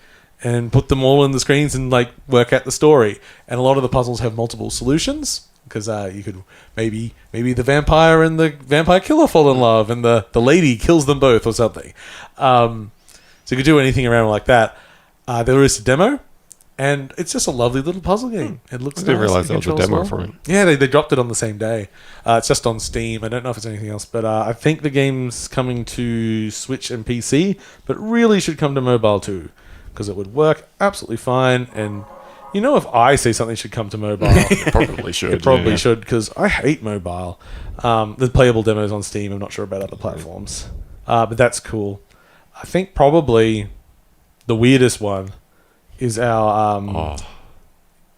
and put them all in the screens and, like, work out the story. And a lot of the puzzles have multiple solutions. Because you could maybe the vampire and the vampire killer fall in love, and the lady kills them both or something. So you could do anything around like that. There is a demo, and it's just a lovely little puzzle game. It looks. I didn't nice. realize there was a demo for it. Yeah, they dropped it on the same day. It's just on Steam. I don't know if it's anything else, but I think the game's coming to Switch and PC, but really should come to mobile too, because it would work absolutely fine. And you know, if I say something should come to mobile, It probably should. it probably should, because I hate mobile. The playable demos on Steam. I'm not sure about other platforms, but that's cool. I think probably the weirdest one is our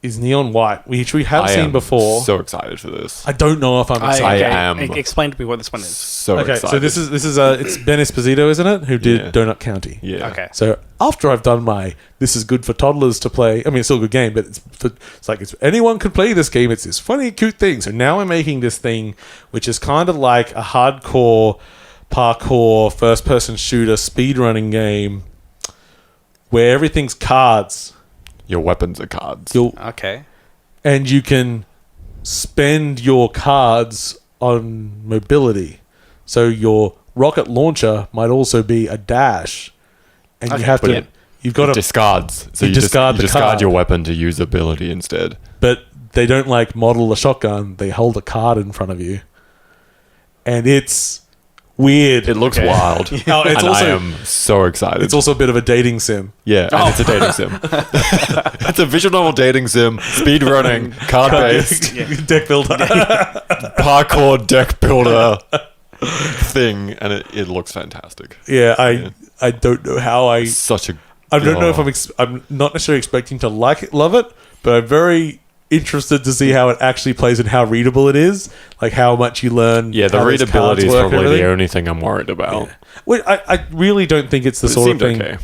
is neon white, which we have I seen am before. so excited for this. I don't know if I'm excited. I am. Explain to me what this one is. So Okay, excited. so this is it's Ben Esposito, isn't it? Who did Yeah. Donut County. Yeah. Okay. So after I've done my this is good for toddlers to play. I mean, it's still a good game, but it's like anyone could play this game. It's this funny, cute thing. So now I'm making this thing, which is kind of like a hardcore parkour first-person shooter speedrunning game, where everything's cards. Your weapons are cards. Okay. And you can spend your cards on mobility. So your rocket launcher might also be a dash, and you have to. You've got to discards. So you you discard the discard card. your weapon to use ability instead. But they don't like model a shotgun. They hold a card in front of you, and it's weird. It looks wild. Oh, it's and also I am so excited. it's also a bit of a dating sim. Yeah, and it's a dating sim. It's a visual novel dating sim, speed running, card based, Deck builder. parkour deck builder thing, and it looks fantastic. Yeah, I don't know how I Such a don't know if I'm not necessarily expecting to love it, but I'm very interested to see how it actually plays and how readable it is, like how much you learn. Yeah, the how those cards readability is work and probably the everything. only thing I'm worried about. Yeah. Well, I really don't think it's the But it sort of seemed thing. okay.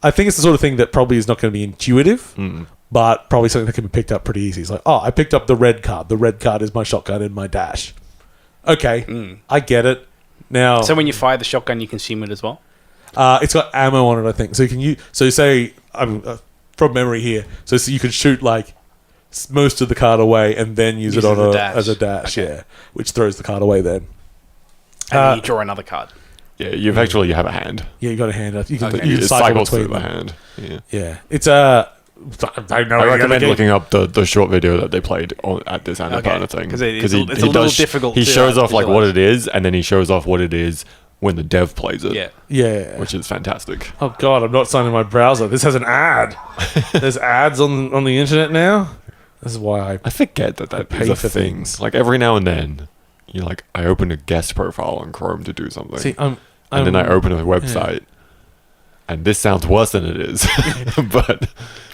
I think it's the sort of thing that probably is not going to be intuitive, Mm. but probably something that can be picked up pretty easy. It's like, oh, I picked up the red card. The red card is my shotgun and my dash. Okay, I get it. Now, So when you fire the shotgun, you consume it as well? it's got ammo on it, I think. So you can So say I'm from memory here. So you can shoot like most of the card away and then use it on as a dash. Okay. Yeah, which throws the card away. Then And then you draw another card. Yeah, you have a hand. yeah, you got a hand up. You can Okay. you It can cycle cycles through between the them. hand. Yeah. Yeah, it's a. I know. I recommend looking up the short video that they played at this Annapurna thing. 'Cause it's a little difficult He to, shows off like what visualize. it is, and then he shows off what it is when the dev plays it. Yeah. Yeah. Which is fantastic. Oh god, I'm not signing my browser. This has an ad. There's ads on the internet now. This is why I forget that pay is a for thing. things. Like every now and then, I open a guest profile on Chrome to do something, see. and then I open a website, and this sounds worse than it is, but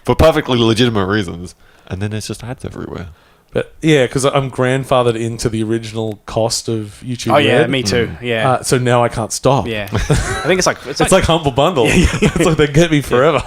for perfectly legitimate reasons. And then there's just ads everywhere. But yeah, because I'm grandfathered into the original cost of YouTube. Oh, yeah, Red. me too. Yeah. So now I can't stop. Yeah. I think it's like... It's like Humble Bundle. It's like they get me forever.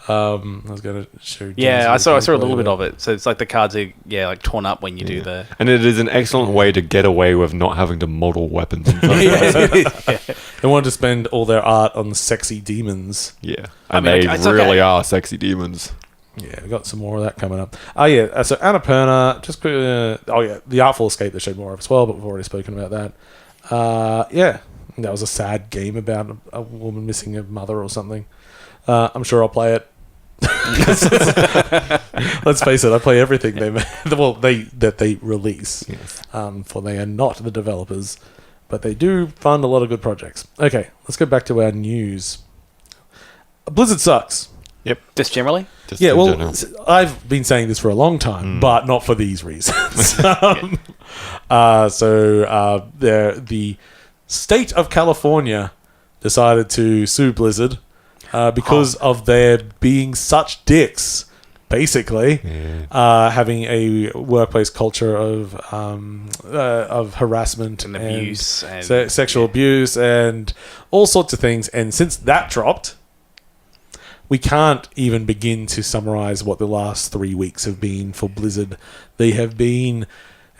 I was going to show you. Yeah, I saw a little bit of it. So it's like the cards are like torn up when you do the... And it is an excellent way to get away with not having to model weapons. In first person. They wanted to spend all their art on sexy demons. Yeah, I and mean, they it's really okay. are sexy demons. Yeah, we got some more of that coming up. Oh yeah, so Annapurna, just the Artful Escape they showed more of as well, but we've already spoken about that. Yeah, that was a sad game about a woman missing a mother or something. I'm sure I'll play it. Let's face it, I play everything they release. Yes. For they are not the developers, but they do fund a lot of good projects. Okay, let's go back to our news. Blizzard sucks. Just generally? Just Yeah, in well, general. I've been saying this for a long time, but not for these reasons. The state of California decided to sue Blizzard because of their being such dicks, basically, having a workplace culture of harassment And abuse and- sexual abuse and all sorts of things. And since that dropped, we can't even begin to summarize what the last 3 weeks have been for Blizzard. They have been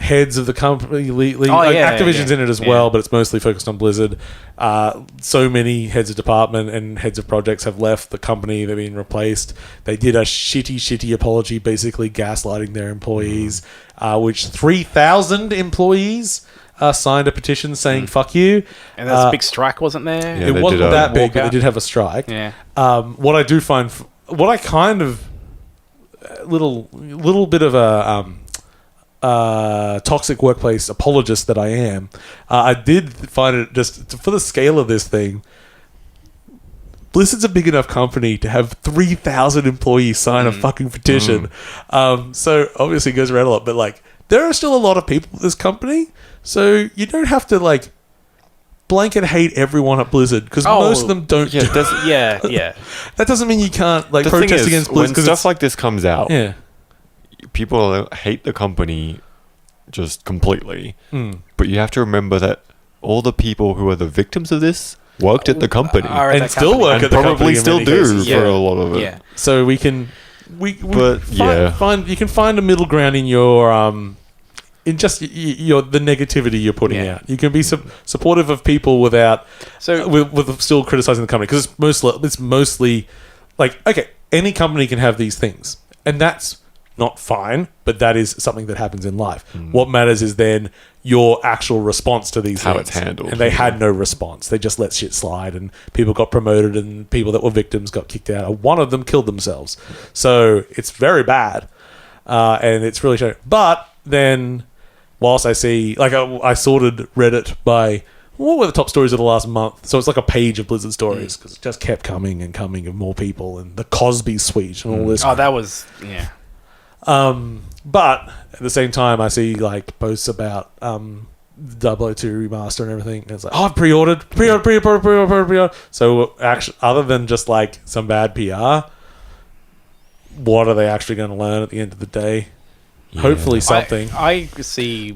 heads of the company. Activision's in it as well, but it's mostly focused on Blizzard. So many heads of department and heads of projects have left the company. They've been replaced. They did a shitty apology, basically gaslighting their employees, which 3,000 employees signed a petition saying "fuck you." And there's a big strike, wasn't there? Yeah, It they wasn't did a that big, but walkout. they did have a strike. Yeah. What I do find, what I kind of little bit of a toxic workplace apologist that I am, I did find it just for the scale of this thing. Blizzard's a big enough company to have 3,000 employees sign a fucking petition. So obviously it goes around a lot, but like there are still a lot of people at this company, so you don't have to like blanket hate everyone at Blizzard because most of them don't. Yeah, Yeah. That doesn't mean you can't the thing protest is, against when Blizzard. stuff like this comes out, Yeah. people hate the company just completely. But you have to remember that all the people who are the victims of this worked at the company Are at And that still company. work and at the company probably in still many do cases. for a lot of it. Yeah. So we can But, yeah. find you can find a middle ground in your in just your the negativity you're putting Yeah. out. You can be supportive of people without So- with still criticizing the company because it's mostly like okay, any company can have these things and that's not fine, but that is something that happens in life. What matters is then your actual response to these How things. it's handled. And they had no response. They just let shit slide and people got promoted and people that were victims got kicked out. One of them killed themselves. So it's very bad. And it's really showing. But then whilst I see, like I sorted Reddit by what were the top stories of the last month? So it's like a page of Blizzard stories because it just kept coming and coming of more people and the Cosby suite and all this. Oh, that was yeah. But at the same time, I see like posts about 002 remaster and everything. And it's like, oh, I've pre-ordered. So actually, other than just like some bad PR, what are they actually going to learn at the end of the day? Yeah. Hopefully something. I see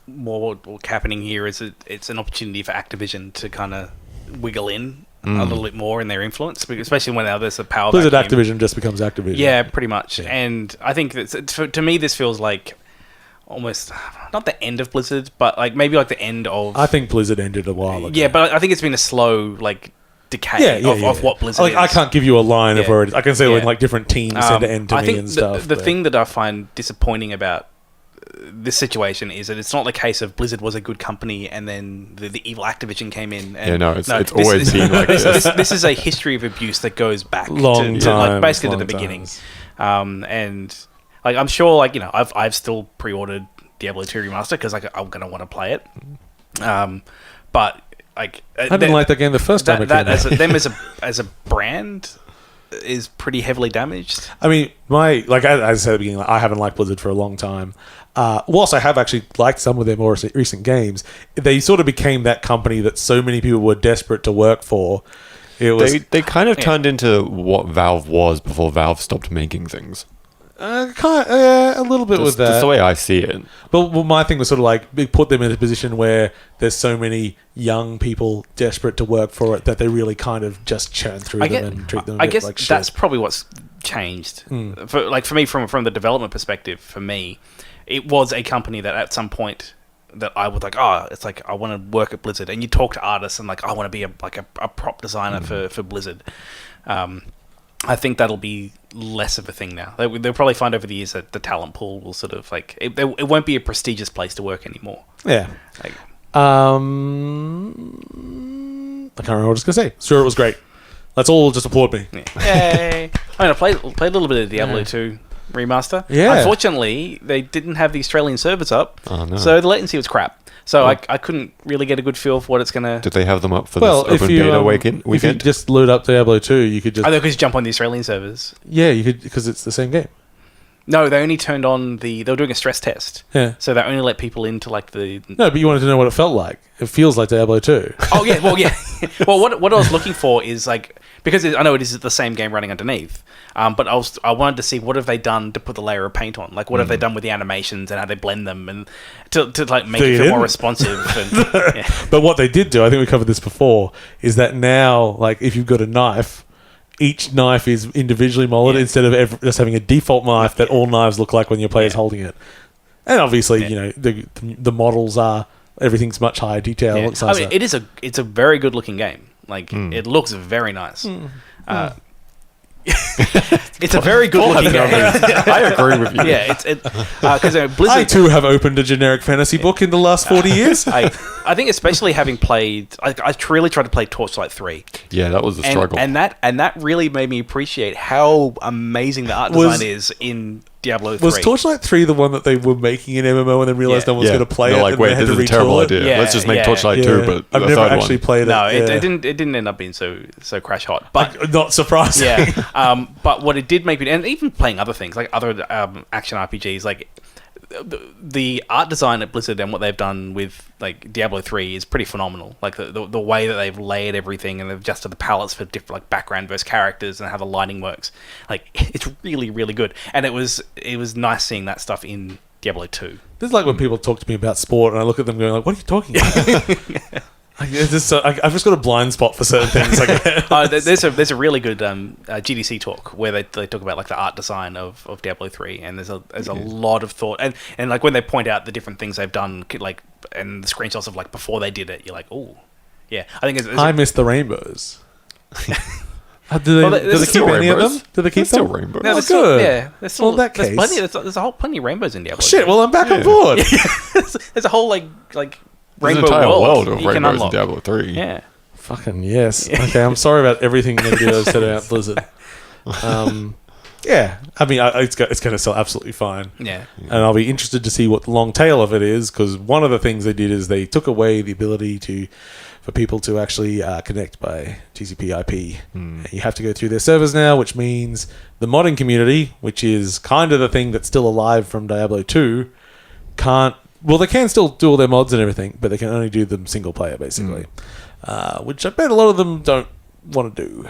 more what's happening here is it's an opportunity for Activision to kind of wiggle in a little bit more in their influence, especially when now there's a power Blizzard vacuum. Activision just becomes Activision. Yeah, pretty much. Yeah. And I think that to me this feels like almost not the end of Blizzard, but like maybe like the end of. I think Blizzard ended a while ago. Yeah, but I think it's been a slow like decay of what Blizzard is. I can't give you a line of Yeah. where it is. I can say when Yeah. like different teams tend to end to I me think and stuff. The but- thing that I find disappointing about this situation is that it's not the case of Blizzard was a good company and then the evil Activision came in. And it's always been like this. This is a history of abuse that goes back Long to time, like basically to long the beginning. times. And like I'm sure, like I've still pre-ordered Diablo 2 Remaster because like I'm gonna want to play it. But like I didn't like that game the first time it came out. as a brand is pretty heavily damaged. I mean, as I said at the beginning, I haven't liked Blizzard for a long time. Whilst I have actually liked some of their more recent games, they sort of became that company that so many people were desperate to work for. It was They kind of turned into what Valve was before Valve stopped making things. a little bit with that. That's the way I see it. But my thing was sort of like it put them in a position where there's so many young people desperate to work for it that they really kind of just churn through them and treat them a I bit guess like shit. that's probably what's changed. For me, from the development perspective, for me, it was a company that at some point that I would like, it's like I want to work at Blizzard, and you talk to artists and like I want to be a prop designer for Blizzard. I think that'll be less of a thing now. They'll probably find over the years that the talent pool will sort of like it won't be a prestigious place to work anymore. Yeah. Like, I can't remember what I was going to say. Sure, it was great. Let's all just applaud me. Yay! I mean, I played a little bit of Diablo 2 remaster. Yeah. Unfortunately, they didn't have the Australian servers up, Oh, no. so the latency was crap. So I couldn't really get a good feel for what it's gonna. Did they have them up for Well, this if open you beta weekend? if you just load up Diablo 2, you could just I think because jump on the Australian servers. you could because it's the same game. No, they only turned on they were doing a stress test. Yeah. So they only let people into like the. No, but you wanted to know what it felt like. It feels like Diablo 2. Oh yeah, well yeah. Well, what I was looking for is like because I know it is the same game running underneath. But I wanted to see what have they done to put the layer of paint on, like what have they done with the animations and how they blend them and to like make it feel more responsive. And, yeah. But what they did do, I think we covered this before, is that now, like, if you've got a knife, each knife is individually molded instead of just having a default knife that all knives look like when your player's holding it. And obviously, the models are everything's much higher detail. Yeah. Looks I nicer. mean, it's a very good looking game. Like it looks very nice. It's a very good looking game. I agree with you. Yeah, because Blizzard. I too have opened a generic fantasy book in the last 40 years. I think especially having played, I really tried to play Torchlight 3. Yeah, that was a struggle. And that really made me appreciate how amazing the art design is in Diablo 3. Was Torchlight 3 the one that they were making an MMO and then realized no one was going to play They're it? like, and wait, they had this to is a terrible retool it? idea. Yeah, Let's just make yeah. Torchlight 2, but I've the never third actually one. played it. No, yeah. it didn't end up being so crash hot. But Not surprising. yeah, but what it did make me, and even playing other things like other action RPGs, like the art design at Blizzard and what they've done with like Diablo 3 is pretty phenomenal. Like the way that they've layered everything and they've adjusted the palettes for different like background versus characters and how the lighting works. Like it's really really good. And it was nice seeing that stuff in Diablo 2. This is like when people talk to me about sport and I look at them going like, what are you talking about? I've just got a blind spot for certain things. There's a really good GDC talk where they talk about like the art design of Diablo 3, and there's a lot of thought and like when they point out the different things they've done, like and the screenshots of like before they did it, you're like, oh yeah. I think I miss the rainbows. Do they keep any of them? Do they keep still them? rainbows? No, Oh, good. Yeah, there's still, Well, in that there's case- plenty of rainbows in Diablo. Shit, 3. well I'm back on board. There's a whole like There's an rainbow entire world of you can rainbows in unlock. Diablo 3. Yeah. Fucking yes. Okay, I'm sorry about everything negative I've said about Blizzard. Yeah, I mean, it's going to sell absolutely fine. Yeah. And I'll be interested to see what the long tail of it is, because one of the things they did is they took away the ability for people to actually connect by TCP/IP. And you have to go through their servers now, which means the modding community, which is kind of the thing that's still alive from Diablo 2, can't. Well, they can still do all their mods and everything, but they can only do them single player, basically. Which I bet a lot of them don't want to do.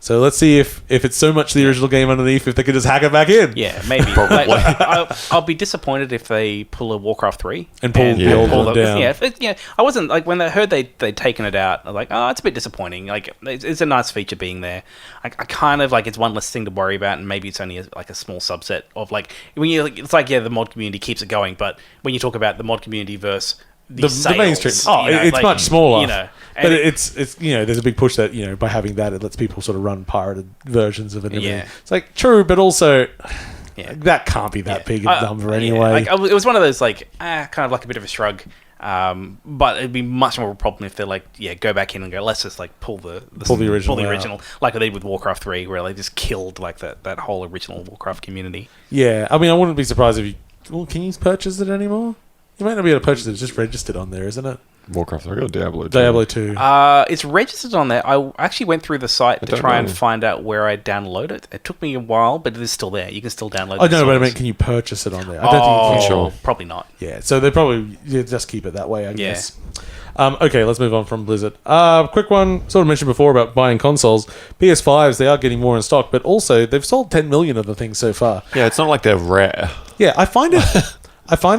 So let's see if it's so much the original game underneath, if they could just hack it back in. Yeah, maybe. I'll be disappointed if they pull a Warcraft 3 And pull the old one down. Yeah, I wasn't like when I heard they'd taken it out. I was like, oh, it's a bit disappointing. Like, it's a nice feature being there. I kind of like it's one less thing to worry about, and maybe it's only a small subset of like when you. It's like the mod community keeps it going, but when you talk about the mod community versus the mainstream. Oh, you know, it's like, much smaller. You know, but it's there's a big push that by having that it lets people sort of run pirated versions of it. And everything. It's like true, but also that can't be that big a number anyway. It was one of those like kind of like a bit of a shrug. But it'd be much more of a problem if they're like, go back in and go, let's just like pull the original, like they did with Warcraft 3, where they just killed like that whole original Warcraft community. Yeah, I mean, I wouldn't be surprised if you. Well, can you purchase it anymore? You might not be able to purchase it. It's just registered on there, isn't it? Warcraft 3 or Diablo 2? Diablo 2. It's registered on there. I actually went through the site to try and find out where I download it. It took me a while, but it is still there. You can still download it. Oh, no, but I mean, can you purchase it on there? I don't think you can. Sure. Probably not. Yeah, so they probably just keep it that way, I guess. Okay, let's move on from Blizzard. Quick one, sort of mentioned before about buying consoles. PS5s, they are getting more in stock, but also they've sold 10 million of the things so far. Yeah, it's not like they're rare. Yeah, I find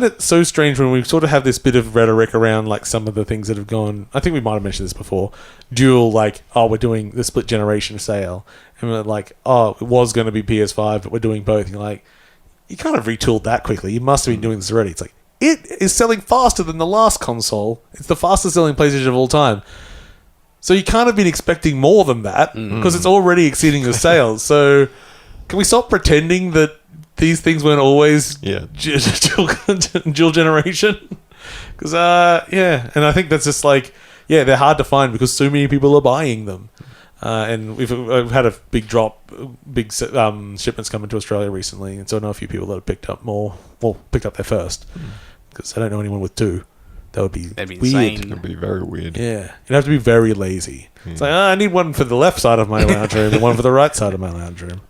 it so strange when we sort of have this bit of rhetoric around like some of the things that have gone. I think we might have mentioned this before. Dual, like, we're doing the split generation sale, and we're like, it was going to be PS5, but we're doing both. And you're like, you kind of retooled that quickly. You must have been doing this already. It's like it is selling faster than the last console. It's the fastest selling PlayStation of all time. So you can't have been expecting more than that because it's already exceeding the sales. So can we stop pretending that these things weren't always dual generation? Because and I think that's just like they're hard to find because so many people are buying them, and we've had a big drop, shipments coming to Australia recently, and so I know a few people that have picked up their first because I don't know anyone with two. That'd be weird. Insane. It'd be very weird. Yeah, you'd have to be very lazy. It's like I need one for the left side of my lounge room and one for the right side of my lounge room.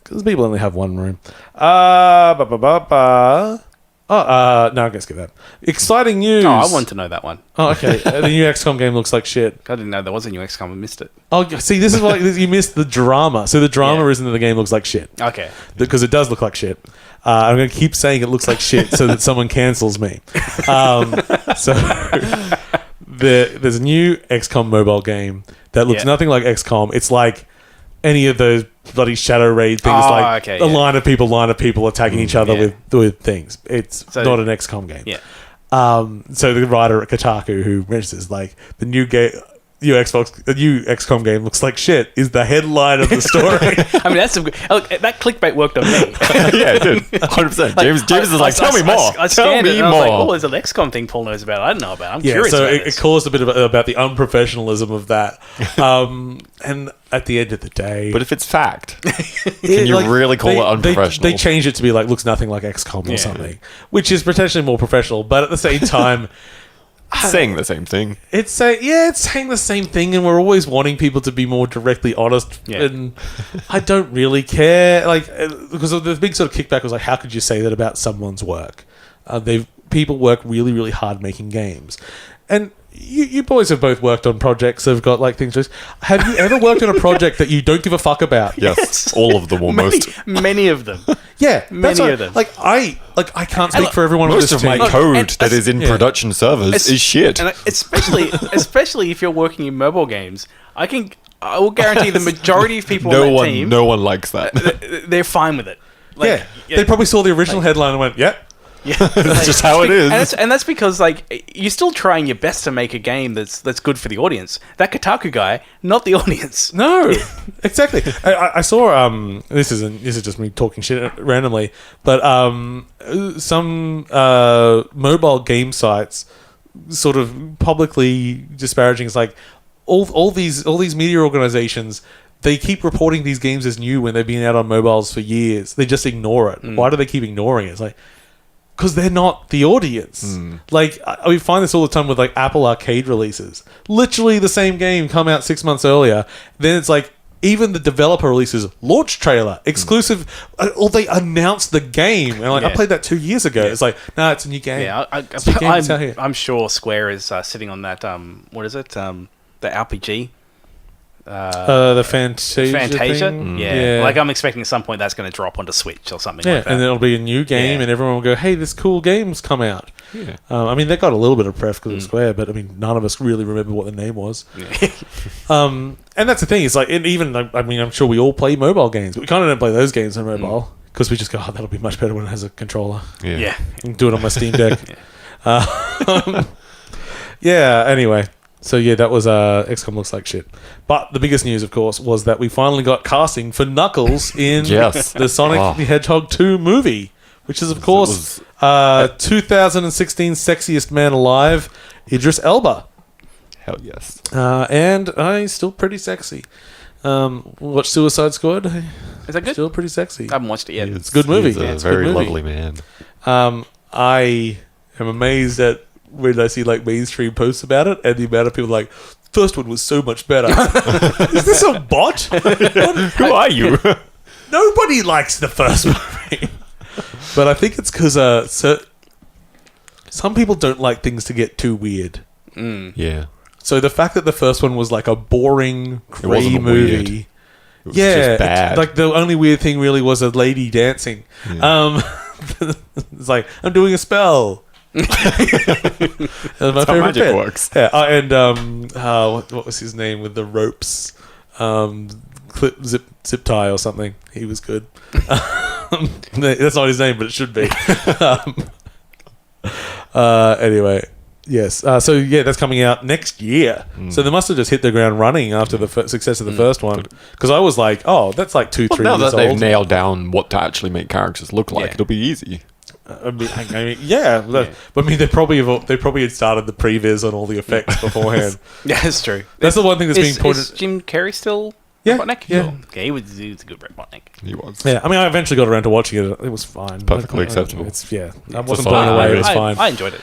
Because people only have one room. No, I'm going to skip that. Exciting news. Oh, I want to know that one. Oh, okay. The new XCOM game looks like shit. I didn't know there was a new XCOM. I missed it. Oh, see, this is why you missed the drama. So the drama isn't that the game looks like shit. Okay. Because it does look like shit. I'm going to keep saying it looks like shit so that someone cancels me. So there's a new XCOM mobile game that looks nothing like XCOM. It's like any of those bloody Shadow Raid things, a line of people attacking each other with things. It's not an XCOM game. Yeah. So the writer at Kotaku who mentions like the new XCOM game looks like shit is the headline of the story. I mean, that clickbait worked on me. Yeah, it did. 100%. James is like, tell me more. I scanned it and I was like, oh, there's an XCOM thing Paul knows about. I don't know about. I'm curious so about it caused a bit about the unprofessionalism of that. And at the end of the day... But if it's fact, can you really call it unprofessional? They changed it to be like, looks nothing like XCOM or something, which is potentially more professional, but at the same time... saying the same thing. It's saying the same thing, and we're always wanting people to be more directly honest. Yeah. And I don't really care, like, because the big sort of kickback was like, how could you say that about someone's work? People work really, really hard making games, and you boys have both worked on projects that have got like things. Have you ever worked on a project that you don't give a fuck about? Yes, all of them almost. Many of them. Yeah, Many of them. Like I can't speak for everyone on Most this of my team. code that is in production servers is shit. And especially if you're working in mobile games, I will guarantee the majority of people on that team, no one likes that. they're fine with it. Like, They probably saw the original headline and went, "Yeah, yeah, That's just how it is. and that's because like you're still trying your best to make a game that's good for the audience. That Kotaku guy, not the audience. no, exactly." I saw this is just me talking shit randomly, but some mobile game sites sort of publicly disparaging. It's like all these media organizations. They keep reporting these games as new when they've been out on mobiles for years. They just ignore it. Why do they keep ignoring it? It's like, because they're not the audience. Like, we find this all the time with like Apple Arcade releases. Literally the same game come out 6 months earlier. Then it's like, even the developer releases launch trailer, exclusive, or they announce the game. And like, I played that 2 years ago. It's like, no, it's a new game. Yeah, It's a new game, it's out here. I'm sure Square is sitting on that. What is it? The RPG. The Fantasia thing? Yeah. Like I'm expecting at some point that's going to drop onto Switch or something like that. And then it'll be a new game, and everyone will go, "Hey, this cool game's come out." Yeah. I mean, they got a little bit of press because of Square, but I mean, none of us really remember what the name was. And that's the thing. It's like, and even I mean, I'm sure we all play mobile games, but we kind of don't play those games on mobile because we just go, "Oh, that'll be much better when it has a controller." Yeah. I can do it on my Steam Deck. Anyway. So yeah, that was XCOM looks like shit. But the biggest news, of course, was that we finally got casting for Knuckles in the Sonic the Hedgehog 2 movie, which is, of course, 2016 sexiest man alive, Idris Elba. Hell yes. And he's still pretty sexy. Watch Suicide Squad. Is that good? Still pretty sexy. I haven't watched it yet. It's a good movie. He's It's a a good very movie. lovely man. I am amazed at when I see like mainstream posts about it and the amount of people like, first one was so much better. Is this a bot? Who are you? Nobody likes the first movie. But I think it's because some people don't like things to get too weird. Yeah. So the fact that the first one was like a boring, grey wasn't movie. weird. It was just bad. Like the only weird thing really was a lady dancing. Yeah. It's like, I'm doing a spell. That's my favorite magic bit. works. Yeah, and what was his name with the ropes? Zip tie or something. He was good. That's not his name, but it should be. Anyway, yes. So yeah, that's coming out next year. So they must have just hit the ground running after the success of the first one. Because I was like, oh, that's like 2-3 Now years that they've old. nailed down what to actually make characters look like, it'll be easy. I mean, but I mean, they probably had started the previs on all the effects beforehand. Yeah, that's true. That's the one thing that's being pointed. Is Jim Carrey still Yeah, Robotnik? yeah. Cool. Okay, he was a good Robotnik. He was. Yeah, I mean, I eventually got around to watching it. It was fine. Perfectly acceptable. I wasn't It's blown fine. away. It was fine. I enjoyed it.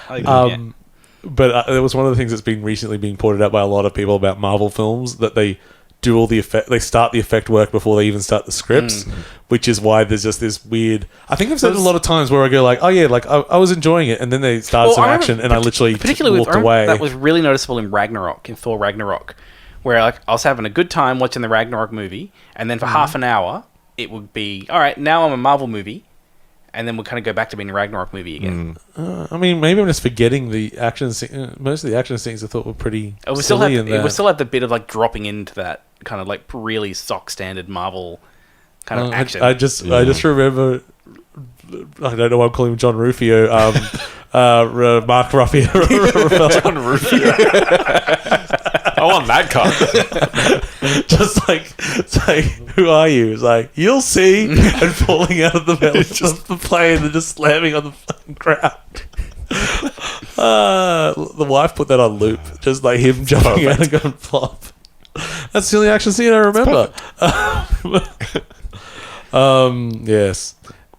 But it was one of the things that's been recently being pointed out by a lot of people about Marvel films that they do all the effect. They start the effect work before they even start the scripts, which is why there's just this weird. I think I've said it a lot of times where I go like, "Oh yeah, like I was enjoying it," and then they started some action, and I literally walked away. That was really noticeable in Ragnarok, in Thor Ragnarok, where like I was having a good time watching the Ragnarok movie, and then for half an hour it would be all right. Now I'm a Marvel movie. And then we'll kind of go back to being a Ragnarok movie again. I mean, maybe I'm just forgetting the action scene. Most of the action scenes I thought were pretty silly. It would still have the bit of like dropping into that kind of like really stock standard Marvel kind of action. I just remember. I don't know why I'm calling him John Rufio. Mark Ruffalo. John Rufio. I want that car. Just like, it's like, who are you? It's like, you'll see, and falling out of the metal of the plane and just slamming on the fucking ground. The wife put that on loop, just like him jumping out and going flop. That's the only action scene I remember. Yes.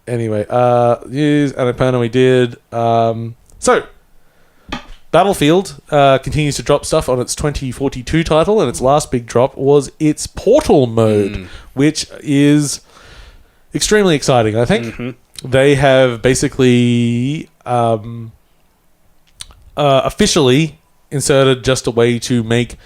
Anyway, news and Annapurna we did. So, Battlefield continues to drop stuff on its 2042 title, and its last big drop was its Portal mode, which is extremely exciting, I think. They have basically officially inserted just a way to make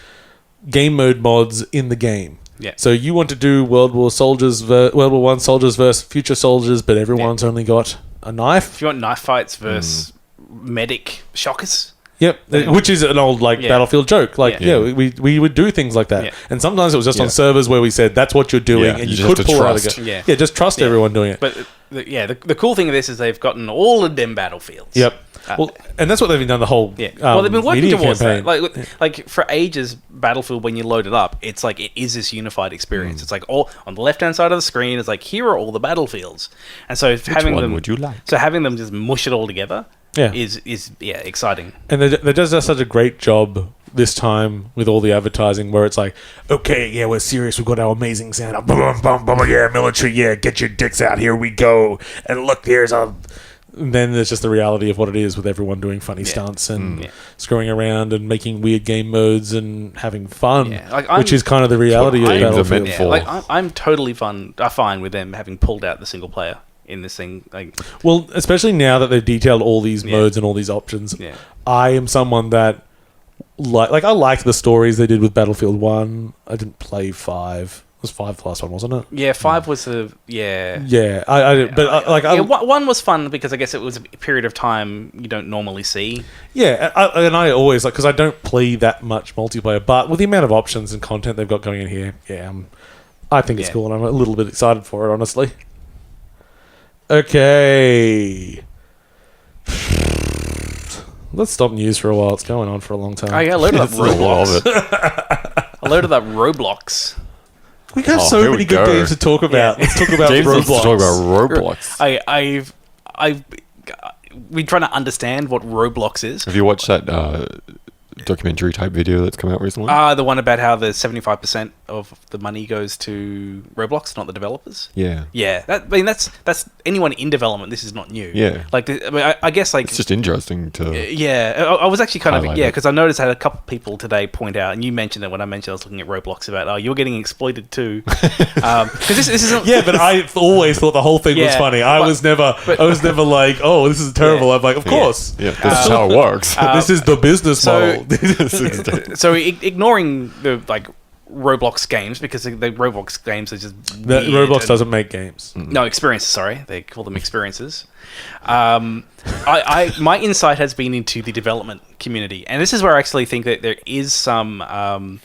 game mode mods in the game. Yeah. So you want to do World War One soldiers versus future soldiers, but everyone's only got a knife. If you want knife fights versus medic shockers. Yep, which is an old Battlefield joke. We would do things like that, and sometimes it was just on servers where we said that's what you're doing, and you could pull out a gun. Just trust everyone doing it. But the cool thing of this is they've gotten all of them battlefields. Yep. And that's what they've been done the whole. Well, they've been working towards campaign. that. Like for ages, Battlefield when you load it up, it's like it is this unified experience. It's like all on the left hand side of the screen. It's like here are all the battlefields, and so having them. Would you like? So having them just mush it all together. Is exciting. And they just do such a great job this time with all the advertising where it's like, okay, we're serious, we've got our amazing Santa, boom, boom, boom, military, get your dicks out, here we go, and look, there's a... And then there's just the reality of what it is with everyone doing funny stunts and screwing around and making weird game modes and having fun, which is kind of the reality of Battlefield. I'm totally fine with them having pulled out the single player in this thing. Well, especially now that they've detailed all these modes and all these options. I am someone that I liked the stories they did with Battlefield 1. I didn't play 5. It was 5 the last one, wasn't it? Yeah, 5 was One was fun because I guess it was a period of time you don't normally see. Yeah, I always because I don't play that much multiplayer, but with the amount of options and content they've got going in here, I think it's cool, and I'm a little bit excited for it, honestly. Okay. Let's stop news for a while. It's going on for a long time. Oh, yeah, I loaded up Roblox. We have so many good games to talk about. Let's talk about James Roblox. wants to talk about Roblox. I've been trying to understand what Roblox is. Have you watched that documentary type video that's come out recently? The one about how the 75% of the money goes to Roblox, not the developers. Yeah. That's anyone in development. This is not new. Yeah. I guess it's just interesting to. I was actually kind of because I noticed I had a couple of people today point out, and you mentioned it when I mentioned I was looking at Roblox about you're getting exploited too. Because this isn't. Yeah, but I always thought the whole thing was funny. I was never like, oh, this is terrible. I'm like, of course. Yeah, this is how it works. This is the business model. So ignoring the Roblox games because the Roblox games are just Roblox doesn't make games. No, experiences. Sorry, they call them experiences. My insight has been into the development community, and this is where I actually think that there is some. I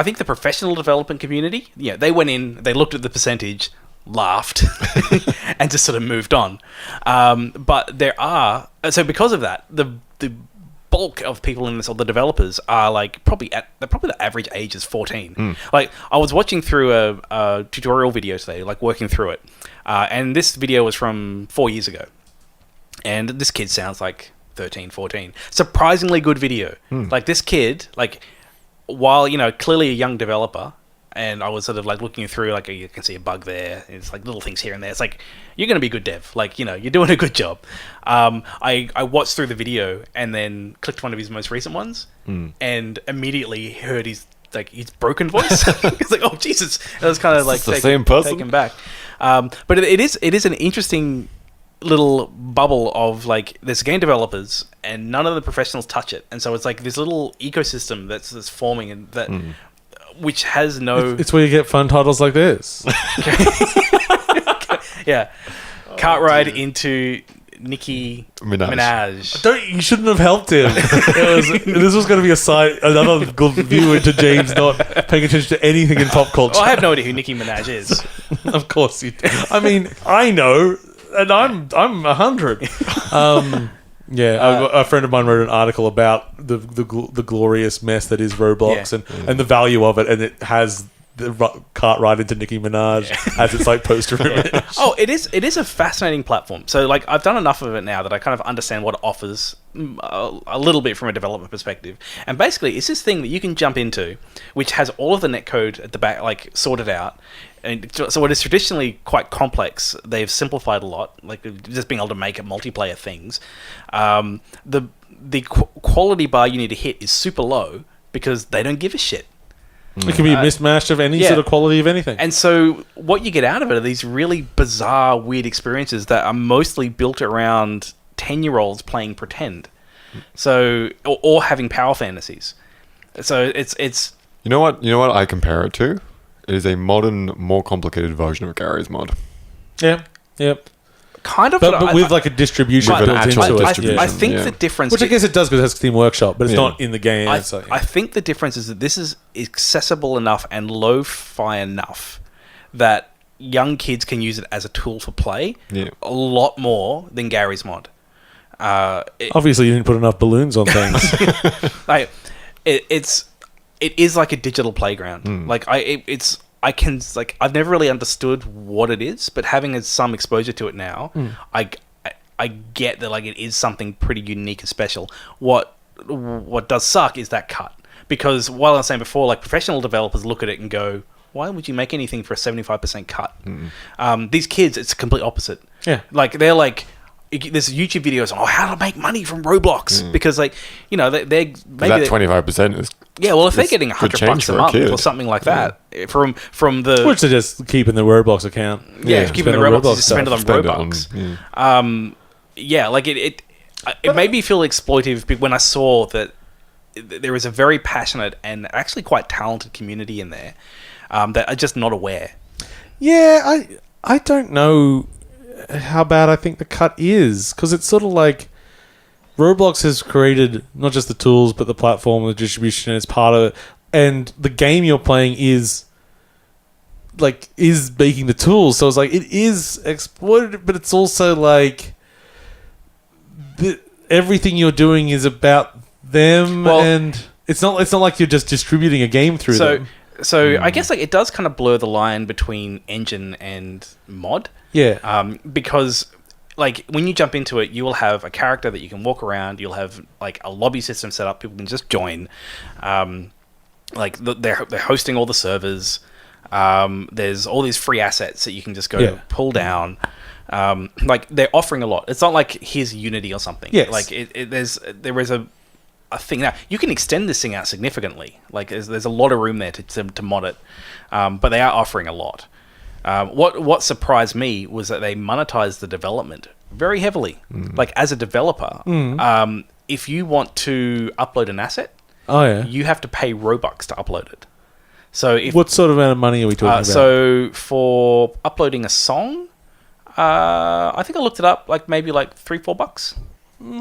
think the professional development community. Yeah, they went in, they looked at the percentage, laughed, and just sort of moved on. But there are because of that, the bulk of people in this, or the developers, are probably the average age is 14. I was watching through a tutorial video today, working through it, and this video was from 4 years ago, and this kid sounds like 13, 14. Surprisingly good video. This kid, while clearly a young developer. And I was sort of looking through, you can see a bug there. It's little things here and there. It's you're going to be a good dev. You're doing a good job. I watched through the video and then clicked one of his most recent ones and immediately heard his broken voice. It's oh, Jesus. It was kind of same person? taken back. But it is an interesting little bubble of there's game developers and none of the professionals touch it. And so it's this little ecosystem that's forming and that... Which has no... It's where you get fun titles like this. Yeah. Cart ride into Nicki Minaj. You shouldn't have helped him. This was going to be another good view into James not paying attention to anything in pop culture. Well, I have no idea who Nicki Minaj is. Of course you do. I mean, I know, and I'm 100. A friend of mine wrote an article about the glorious mess that is Roblox and the value of it, and it has cart ride into Nicki Minaj as its like poster image. Oh, it is a fascinating platform. So like I've done enough of it now that I kind of understand what it offers a little bit from a development perspective. And basically, it's this thing that you can jump into, which has all of the netcode at the back like sorted out. And so what is traditionally quite complex, they've simplified a lot, like just being able to make multiplayer things. The quality bar you need to hit is super low because they don't give a shit. It can be a mismatch of any sort of quality of anything. And so what you get out of it are these really bizarre, weird experiences that are mostly built around 10-year-olds playing pretend. So or having power fantasies. So it's You know what I compare it to? It is a modern, more complicated version of Gary's mod. Yeah. Yep. Kind of, but with like a distribution With an built actual into it. distribution. I think yeah. the difference, Which I guess it does because it has Steam Workshop, but it's not in the game. I think the difference is that this is accessible enough and lo-fi enough that young kids can use it as a tool for play a lot more than Gary's mod. Obviously, you didn't put enough balloons on things. Like it is like a digital playground. Like I've never really understood what it is, but having some exposure to it now, I get that like it is something pretty unique and special. What does suck is that cut, because while I was saying before, like professional developers look at it and go, why would you make anything for a 75% cut? These kids, it's the complete opposite. Yeah, like they're like. There's YouTube videos on how to make money from Roblox because, like, you know, they're maybe that 25% is if they're getting $100 a month or something like that from the which they're just keeping the Roblox account, keeping the Roblox to spend it on Robux. Like it made me feel exploitive when I saw that there is a very passionate and actually quite talented community in there that are just not aware. Yeah, I don't know how bad I think the cut is, because it's sort of like Roblox has created not just the tools but the platform, the distribution is part of it, and the game you're playing is making the tools, so it's like it is exploited, but it's also like everything you're doing is about them, and it's not like you're just distributing a game through them. So I guess like it does kind of blur the line between engine and mod. Yeah. Because like when you jump into it, you will have a character that you can walk around. You'll have like a lobby system set up. People can just join. They're hosting all the servers. There's all these free assets that you can just go pull down. Like they're offering a lot. It's not like here's Unity or something. Yes. Like there is a thing now. You can extend this thing out significantly. Like there's a lot of room there to mod it, but they are offering a lot. What surprised me was that they monetized the development very heavily. Like as a developer, if you want to upload an asset, you have to pay Robux to upload it. So what sort of amount of money are we talking about? So for uploading a song, I think I looked it up, like maybe like $3-4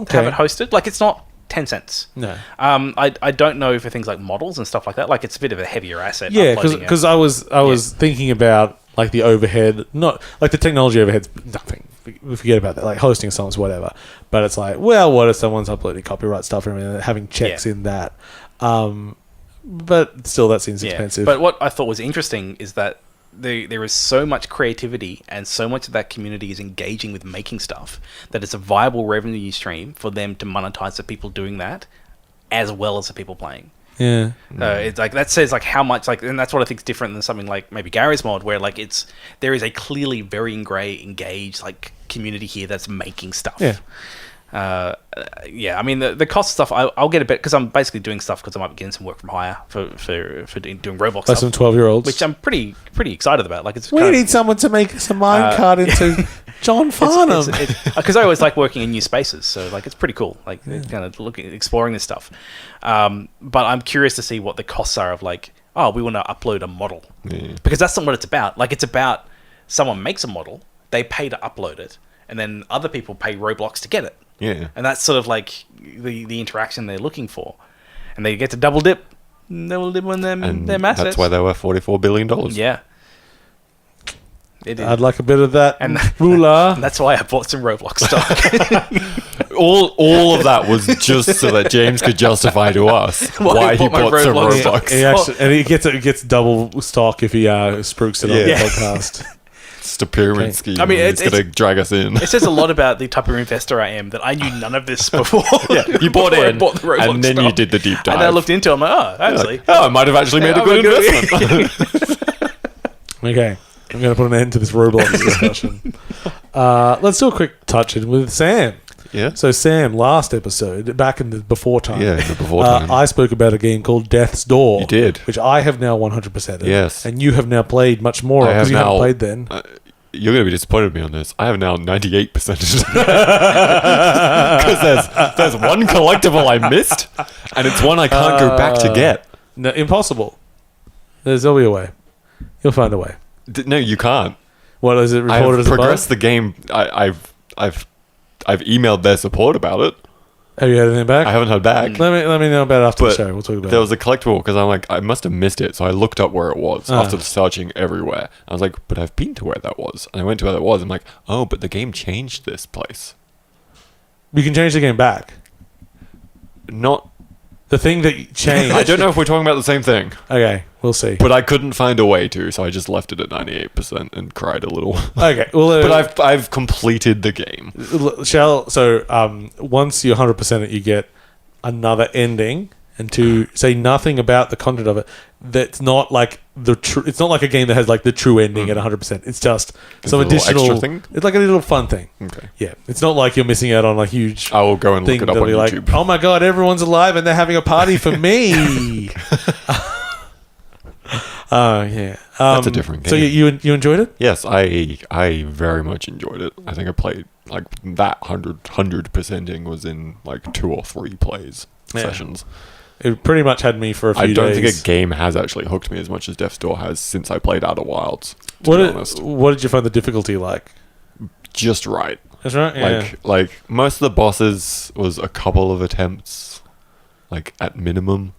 to have it hosted. Like it's not 10 cents. No. I don't know for things like models and stuff like that. Like it's a bit of a heavier asset. Yeah, because I was thinking about like the overhead, not like the technology overhead's nothing. We forget about that, like hosting songs, whatever. But it's like, well, what if someone's uploading copyright stuff and having checks in that? But still, that seems expensive. But what I thought was interesting is that there is so much creativity and so much of that community is engaging with making stuff that it's a viable revenue stream for them to monetize the people doing that as well as the people playing. Yeah. It's like that says like how much like, and that's what I think is different than something like maybe Gary's mod, where like there is a clearly very engaged like community here that's making stuff. Yeah. I mean the cost stuff I'll get a bit because I'm basically doing stuff because I might be getting some work from hire for doing Roblox Like stuff, some 12-year-olds, which I'm pretty excited about. Like it's we need someone to make us a minecart into John Farnham, because I always like working in new spaces, so like it's pretty cool, like kind of exploring this stuff. But I'm curious to see what the costs are of like, we want to upload a model, because that's not what it's about. Like it's about someone makes a model, they pay to upload it, and then other people pay Roblox to get it. Yeah. And that's sort of like the interaction they're looking for. And they get to double dip on their assets. That's why they were $44 billion. Yeah. It is. I'd like a bit of that And ruler. And that's why I bought some Roblox stock. All of that was just so that James could justify to us why he my bought some Roblox. Robux. He actually, and he gets double stock if he spooks it on the Yeah. podcast. It's a pyramid Okay. scheme. I mean, it's going to drag us in. It says a lot about the type of investor I am that I knew none of this before. You bought Before I in, bought the Roblox and then you stock. did the deep dive. And I looked into it. I'm like, oh, actually. Like, I might have actually made a good investment. Okay, I'm going to put an end to this Roblox discussion. Let's do a quick touch in with Sam. Yeah. So Sam, last episode, back in the before time, Yeah, in the before time. I spoke about a game called Death's Door. You did. Which I have now 100%ed. Yes. And you have now played much more I because have you haven't now- played then. You're going to be disappointed with me on this. I have now 98%. Because there's one collectible I missed, and it's one I can't go back to get. No, impossible. There'll be a way. You'll find a way. No, you can't. What is it reported I've as a bug? progressed the game. I've emailed their support about it. Have you had anything back? I haven't heard back. Let me know about it after But the show. We'll talk about There it. was a collectible because I'm like, I must have missed it. So I looked up where it was after searching everywhere. I was like, but I've been to where that was. And I went to where that was. I'm like, oh, but the game changed this place. You can change the game back. Not. The thing that changed. I don't know if we're talking about the same thing, Okay, we'll see. but I couldn't find a way to, so I just left it at 98% and cried a little. Okay, well, But I've completed the game. once you're 100% it, you get another ending, and to say nothing about the content of it, that's not like it's not like a game that has like the true ending at 100%. It's just It's some a little additional extra thing? It's like a little fun thing. Okay. Yeah, it's not like you're missing out on a huge I will go and look thing it up that'll on be like, YouTube. oh my god, everyone's alive and they're having a party for me. Yeah, That's a different So game. you enjoyed it? Yes, I very much enjoyed it. I think I played like that 100%ing was in like 2 or 3 plays sessions. It pretty much had me for a few I days. don't think a game has actually hooked me as much as Death's Door has since I played Outer Wilds. To be honest, What did you find the difficulty like? just right. That's right. Yeah. Like most of the bosses was a couple of attempts, like at minimum.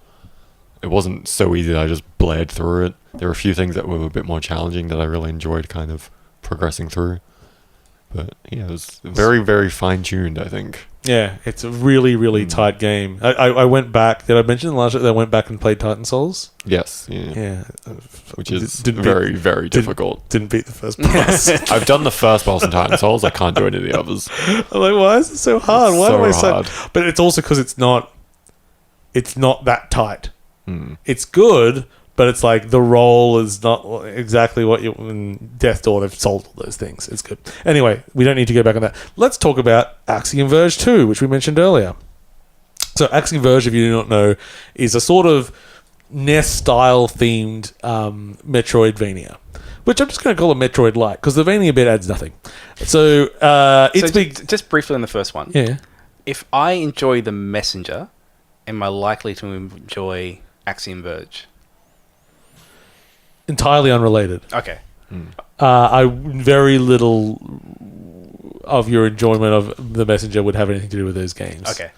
It wasn't so easy that I just bled through it. There were a few things that were a bit more challenging that I really enjoyed kind of progressing through. But yeah, it was very, very fine-tuned, I think. Yeah, it's a really, really tight game. I went back. Did I mention in the last that I went back and played Titan Souls? Yes, yeah. Yeah. Which is Didn't very, very difficult. Didn't beat the first boss. I've done the first boss in Titan Souls. I can't do any of the others. I'm like, why is it so hard? It's Why am I so hard. But it's also because it's not that tight. Mm. It's good, but it's like the role is not exactly what you in Death Door. They've solved all those things. It's good. Anyway, we don't need to go back on that. Let's talk about Axiom Verge 2, which we mentioned earlier. So Axiom Verge, if you do not know, is a sort of NES-style themed Metroidvania, which I'm just going to call a Metroid-like because the Vania bit adds nothing. So it's big. Just briefly on the first one. Yeah. If I enjoy The Messenger, am I likely to enjoy Axiom Verge? Entirely unrelated. Okay. Very little of your enjoyment of The Messenger would have anything to do with those games. Okay.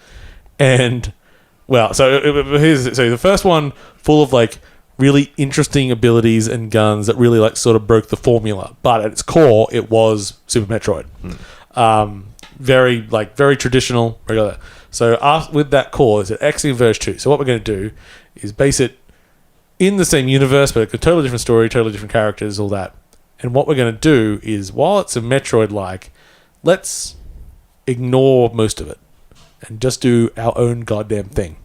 And well, so the first one full of like really interesting abilities and guns that really like sort of broke the formula, but at its core it was Super Metroid. Very traditional, regular. So with that core, it's an Axiom Verge 2. So what we're going to do is base it in the same universe, but a totally different story, totally different characters, all that. And what we're going to do is, while it's a Metroid-like, let's ignore most of it and just do our own goddamn thing.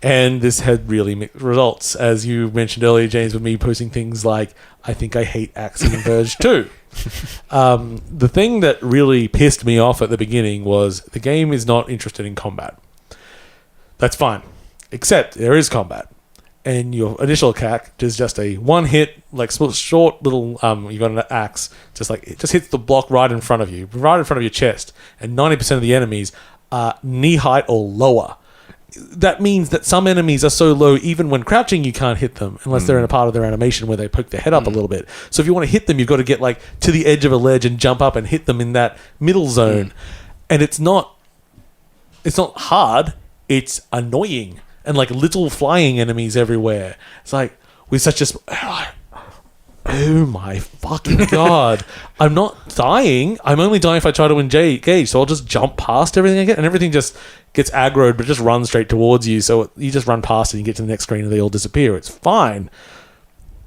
And this had really mixed results, as you mentioned earlier, James, with me posting things like, I think I hate Axiom Verge 2. The thing that really pissed me off at the beginning was the game is not interested in combat. That's fine. Except there is combat. And your initial attack is just a one-hit, like short little, you got an axe, it just hits the block right in front of you, right in front of your chest. And 90% of the enemies are knee height or lower. That means that some enemies are so low, even when crouching, you can't hit them unless they're in a part of their animation where they poke their head up a little bit. So if you want to hit them, you've got to get like to the edge of a ledge and jump up and hit them in that middle zone. And it's not hard. It's annoying. And like little flying enemies everywhere. It's like with such a oh my fucking god, I'm not dying. I'm only dying if I try to engage. So I'll just jump past everything again, and everything just gets aggroed, but just runs straight towards you. So you just run past it and you get to the next screen and they all disappear. It's fine.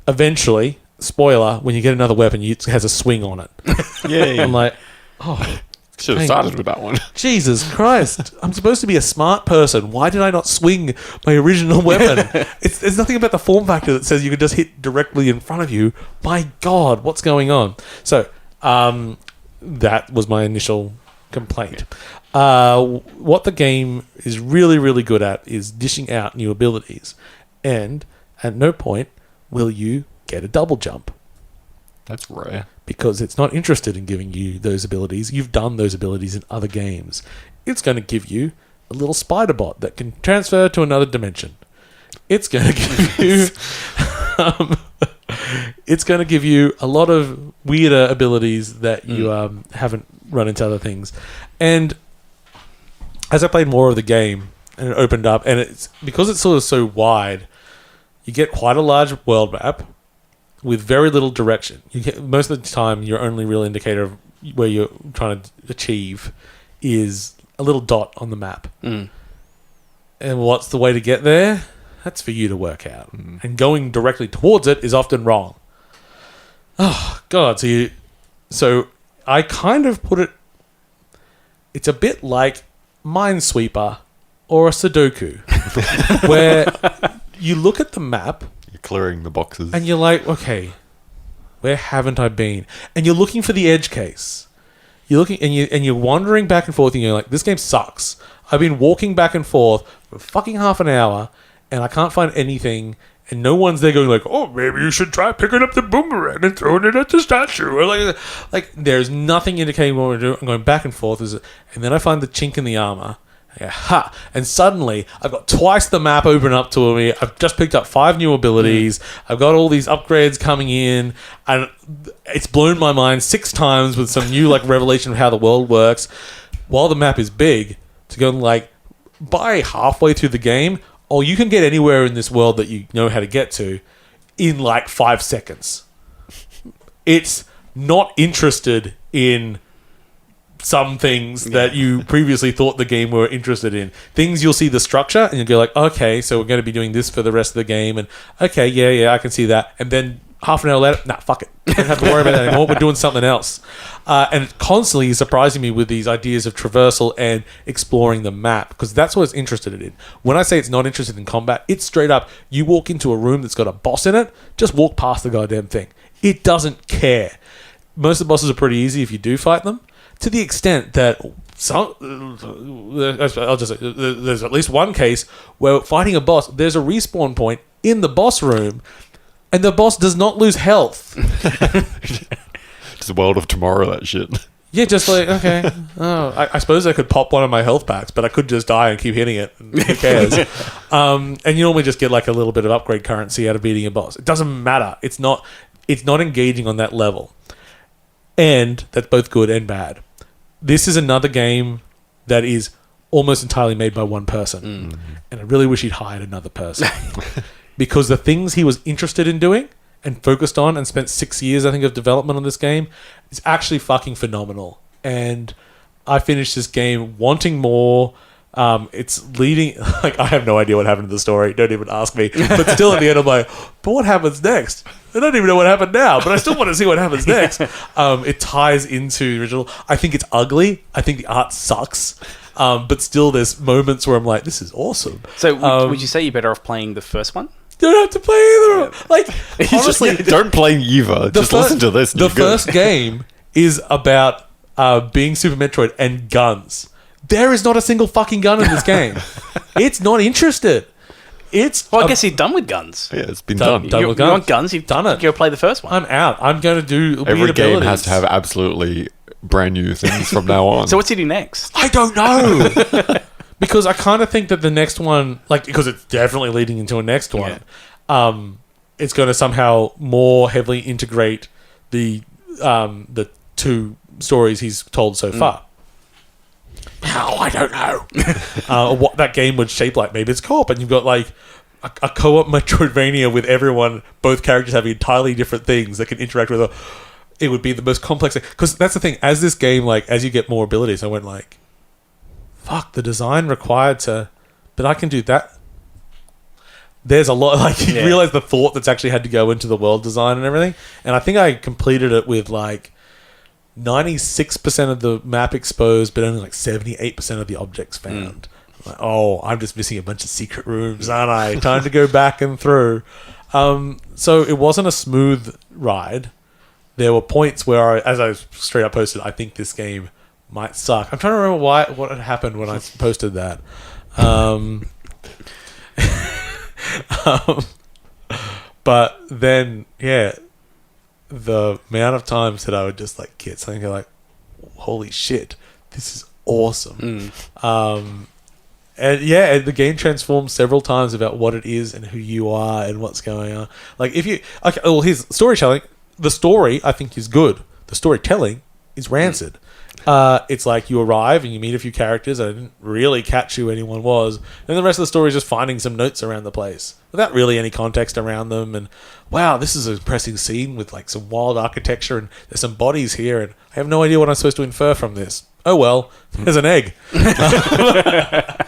Eventually, spoiler, when you get another weapon, it has a swing on it. Yay. I'm like, oh, Should have started with that one. Jesus Christ. I'm supposed to be a smart person. Why did I not swing my original weapon? There's nothing about the form factor that says you can just hit directly in front of you. My God, what's going on? So, that was my initial complaint. What the game is really, really good at is dishing out new abilities. And at no point will you get a double jump. That's rare. Because it's not interested in giving you those abilities. You've done those abilities in other games. It's going to give you a little spider bot that can transfer to another dimension. It's going to give you... it's going to give you a lot of weirder abilities that you haven't run into other things. And as I played more of the game, and it opened up, and it's because it's sort of so wide, you get quite a large world map with very little direction. Most of the time, your only real indicator of where you're trying to achieve is a little dot on the map. And what's the way to get there? That's for you to work out. And going directly towards it is often wrong. Oh, God. So I kind of put it... It's a bit like Minesweeper or a Sudoku, where you look at the map... You're clearing the boxes. And you're like, okay, where haven't I been? And you're looking for the edge case. You're looking and you're wandering back and forth and you're like, this game sucks. I've been walking back and forth for fucking half an hour and I can't find anything and no one's there going like, oh, maybe you should try picking up the boomerang and throwing it at the statue. Or like there's nothing indicating what we're doing. I'm going back and forth. And then I find the chink in the armor. Ha! And suddenly, I've got twice the map open up to me. I've just picked up 5 new abilities. I've got all these upgrades coming in, and it's blown my mind 6 times with some new revelation of how the world works. While the map is big, to go by halfway through the game, you can get anywhere in this world that you know how to get to in 5 seconds. It's not interested in some things that you previously thought the game were interested in. Things you'll see the structure and you'll go like, okay, so we're going to be doing this for the rest of the game, and okay, yeah, I can see that. And then half an hour later, nah, fuck it. Don't have to worry about that anymore. We're doing something else. And it constantly is surprising me with these ideas of traversal and exploring the map, because that's what it's interested in. When I say it's not interested in combat, it's straight up, you walk into a room that's got a boss in it, just walk past the goddamn thing. It doesn't care. Most of the bosses are pretty easy if you do fight them, to the extent that I'll just say, there's at least one case where fighting a boss, there's a respawn point in the boss room, and the boss does not lose health. It's a world of tomorrow, that shit. Yeah, just okay. I suppose I could pop one of my health packs, but I could just die and keep hitting it. Who cares? And you normally just get a little bit of upgrade currency out of beating a boss. It doesn't matter. It's not engaging on that level. And that's both good and bad. This is another game that is almost entirely made by one person. And I really wish he'd hired another person. Because the things he was interested in doing and focused on and spent 6 years, I think, of development on this game is actually fucking phenomenal. And I finished this game wanting more. It's leading... I have no idea what happened to the story. Don't even ask me. But still at the end, I'm like, but what happens next? I don't even know what happened now, but I still want to see what happens next. It ties into the original. I think it's ugly. I think the art sucks. But still, there's moments where I'm like, this is awesome. So would you say you're better off playing the first one? You don't have to play either. Honestly, don't play either. Just listen to this. The first game is about being Super Metroid and guns. There is not a single fucking gun in this game. It's not interested. I guess you're done with guns. Yeah, it's been done. Done with guns. You want guns? You've done it. Go play the first one. I'm out. I'm going to do every weird game abilities. has to have absolutely brand new things from now on. So what's he do next? I don't know. Because I kind of think that the next one, because it's definitely leading into a next one, it's going to somehow more heavily integrate the 2 stories he's told so far. How? I don't know. What that game would shape like. Maybe it's co-op and you've got a co-op Metroidvania with everyone, both characters having entirely different things that can interact with. It would be the most complex thing. Because that's the thing. As this game, like, as you get more abilities, I went like, fuck, the design required to... But I can do that. There's a lot... Like, you realize the thought that's actually had to go into the world design and everything. And I think I completed it with, like, 96% of the map exposed, but only, like, 78% of the objects found. Like, oh, I'm just missing a bunch of secret rooms, aren't I? Time to go back and through. So it wasn't a smooth ride. There were points where, as I straight up posted, I think this game might suck. I'm trying to remember what had happened when I posted that. But then, yeah, the amount of times that I would just like get something like, holy shit, this is awesome. And yeah, the game transforms several times about what it is and who you are and what's going on. Like, if you... Okay, well, here's storytelling. The story, I think, is good. The storytelling is rancid. It's like you arrive and you meet a few characters. I didn't really catch who anyone was. And the rest of the story is just finding some notes around the place without really any context around them. And, wow, this is a depressing scene with, like, some wild architecture and there's some bodies here and I have no idea what I'm supposed to infer from this. Oh, well, there's an egg. The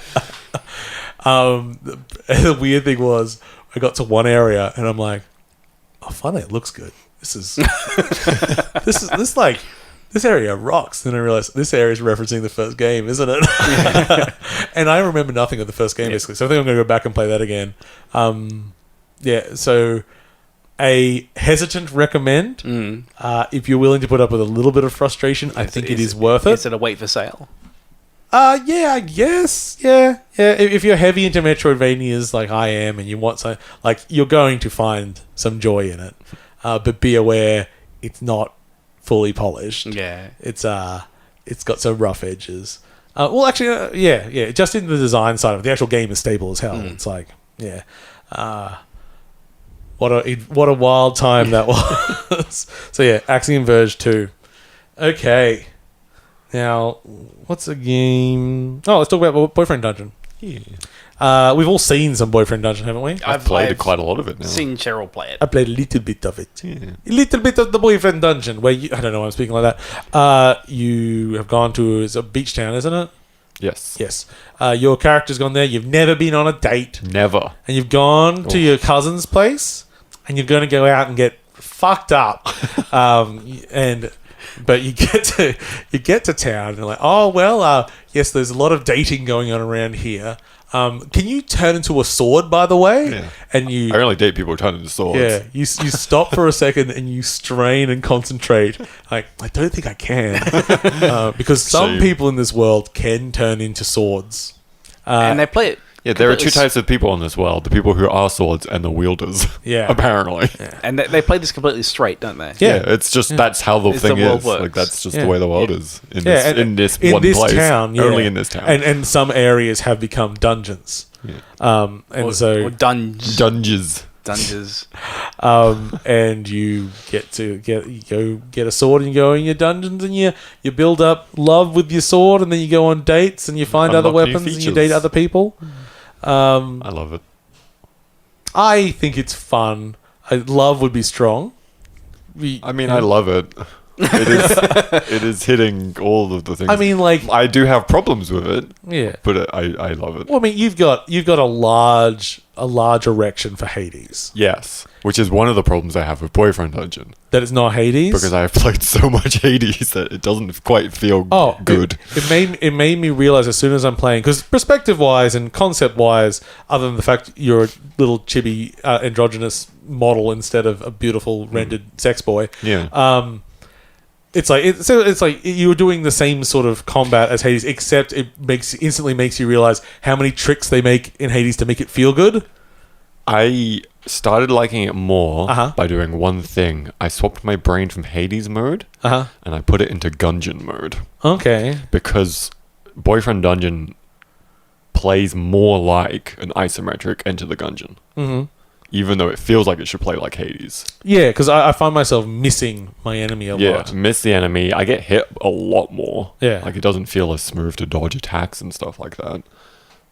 weird thing was I got to one area and I'm like, oh, finally it looks good. This is this area rocks. Then I realized this area is referencing the first game, isn't it? And I remember nothing of the first game basically, so I think I'm going to go back and play that again. So a hesitant recommend. If you're willing to put up with a little bit of frustration, I think it is worth it. Is it a wait for sale? Yeah, I guess. Yeah. If you're heavy into Metroidvanias like I am, and you want some, like, you're going to find some joy in it. But be aware, it's not fully polished. Yeah, it's got some rough edges. Well, actually, yeah. Just in the design side of it, the actual game is stable as hell. It's like, yeah. What a wild time that was. So yeah, Axiom Verge 2. Okay. Now, what's a game? Oh, let's talk about Boyfriend Dungeon. Yeah. We've all seen some Boyfriend Dungeon, haven't we? I've played quite a lot of it now. Seen Cheryl play it. I played a little bit of it. Yeah. A little bit of the Boyfriend Dungeon, where I don't know why I'm speaking like that. You have gone to a beach town, isn't it? Yes. Yes. Your character's gone there. You've never been on a date. Never. And you've gone to your cousin's place, and you're going to go out and get fucked up. But you get to town and you're like, oh well, yes, there's a lot of dating going on around here. Can you turn into a sword, by the way? Yeah. And I only date people who turn into swords. Yeah, you stop for a second and you strain and concentrate. Like, I don't think I can, because some people in this world can turn into swords, and they play it. Yeah, there are two types of people in this world: the people who are swords and the wielders. Yeah, apparently. Yeah. And they play this completely straight, don't they? Yeah, it's just that's how the thing is. Works. Like that's just the way the world is in this town. Yeah. Only in this town. And some areas have become dungeons. Yeah. Or dungeons. And you get to get a sword and you go in your dungeons and you build up love with your sword and then you go on dates and you find other weapons and you date other people. I love it. I think it's fun. Love would be strong. I love it. It is hitting all of the things. I mean, like, I do have problems with it. Yeah, but I love it. Well, I mean, you've got a large erection for Hades. Yes, which is one of the problems I have with Boyfriend Dungeon. That it's not Hades, because I have played so much Hades that it doesn't quite feel good. It made me realize as soon as I'm playing, because perspective wise and concept wise, other than the fact you're a little chibi androgynous model instead of a beautiful rendered sex boy. Yeah. It's like you're doing the same sort of combat as Hades, except it instantly makes you realize how many tricks they make in Hades to make it feel good. I started liking it more by doing one thing. I swapped my brain from Hades mode and I put it into Gungeon mode. Okay. Because Boyfriend Dungeon plays more like an isometric Enter the Gungeon. Mm-hmm. Even though it feels like it should play like Hades. Yeah, because I find myself missing my enemy a lot. Yeah, miss the enemy. I get hit a lot more. Yeah. Like, it doesn't feel as smooth to dodge attacks and stuff like that.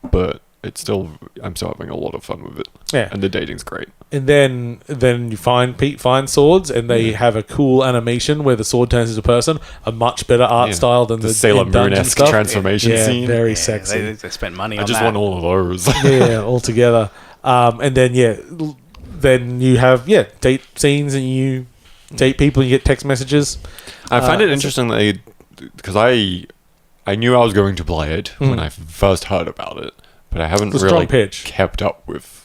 But I'm still having a lot of fun with it. Yeah. And the dating's great. And then you find swords, and they have a cool animation where the sword turns into a person. A much better art style than the Sailor in dungeon Moon-esque stuff. transformation scene. Very sexy. They spent money I on just that. want all of those. Yeah, all together. And then then you have date scenes, and you date people, and you get text messages. I find it interesting that because I knew I was going to play it when I first heard about it, but I haven't really kept up with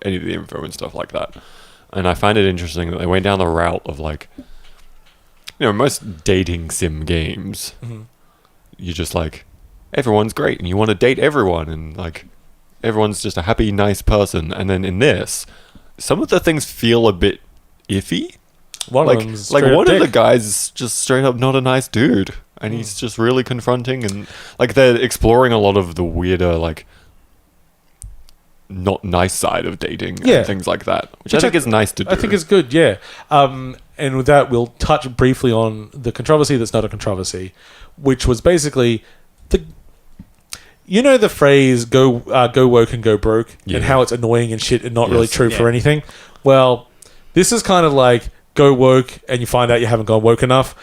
any of the info and stuff like that. And I find it interesting that they went down the route of most dating sim games. You just everyone's great, and you want to date everyone, and everyone's just a happy, nice person. And then in this, some of the things feel a bit iffy. One of the guys is just straight up not a nice dude, and he's just really confronting, and they're exploring a lot of the weirder not nice side of dating and things like that, which I think is nice to do. I think it's good, yeah. And with that, we'll touch briefly on the controversy that's not a controversy, which was basically the phrase go woke and go broke, and how it's annoying and shit and not really true for anything. Well, this is kind of go woke and you find out you haven't gone woke enough.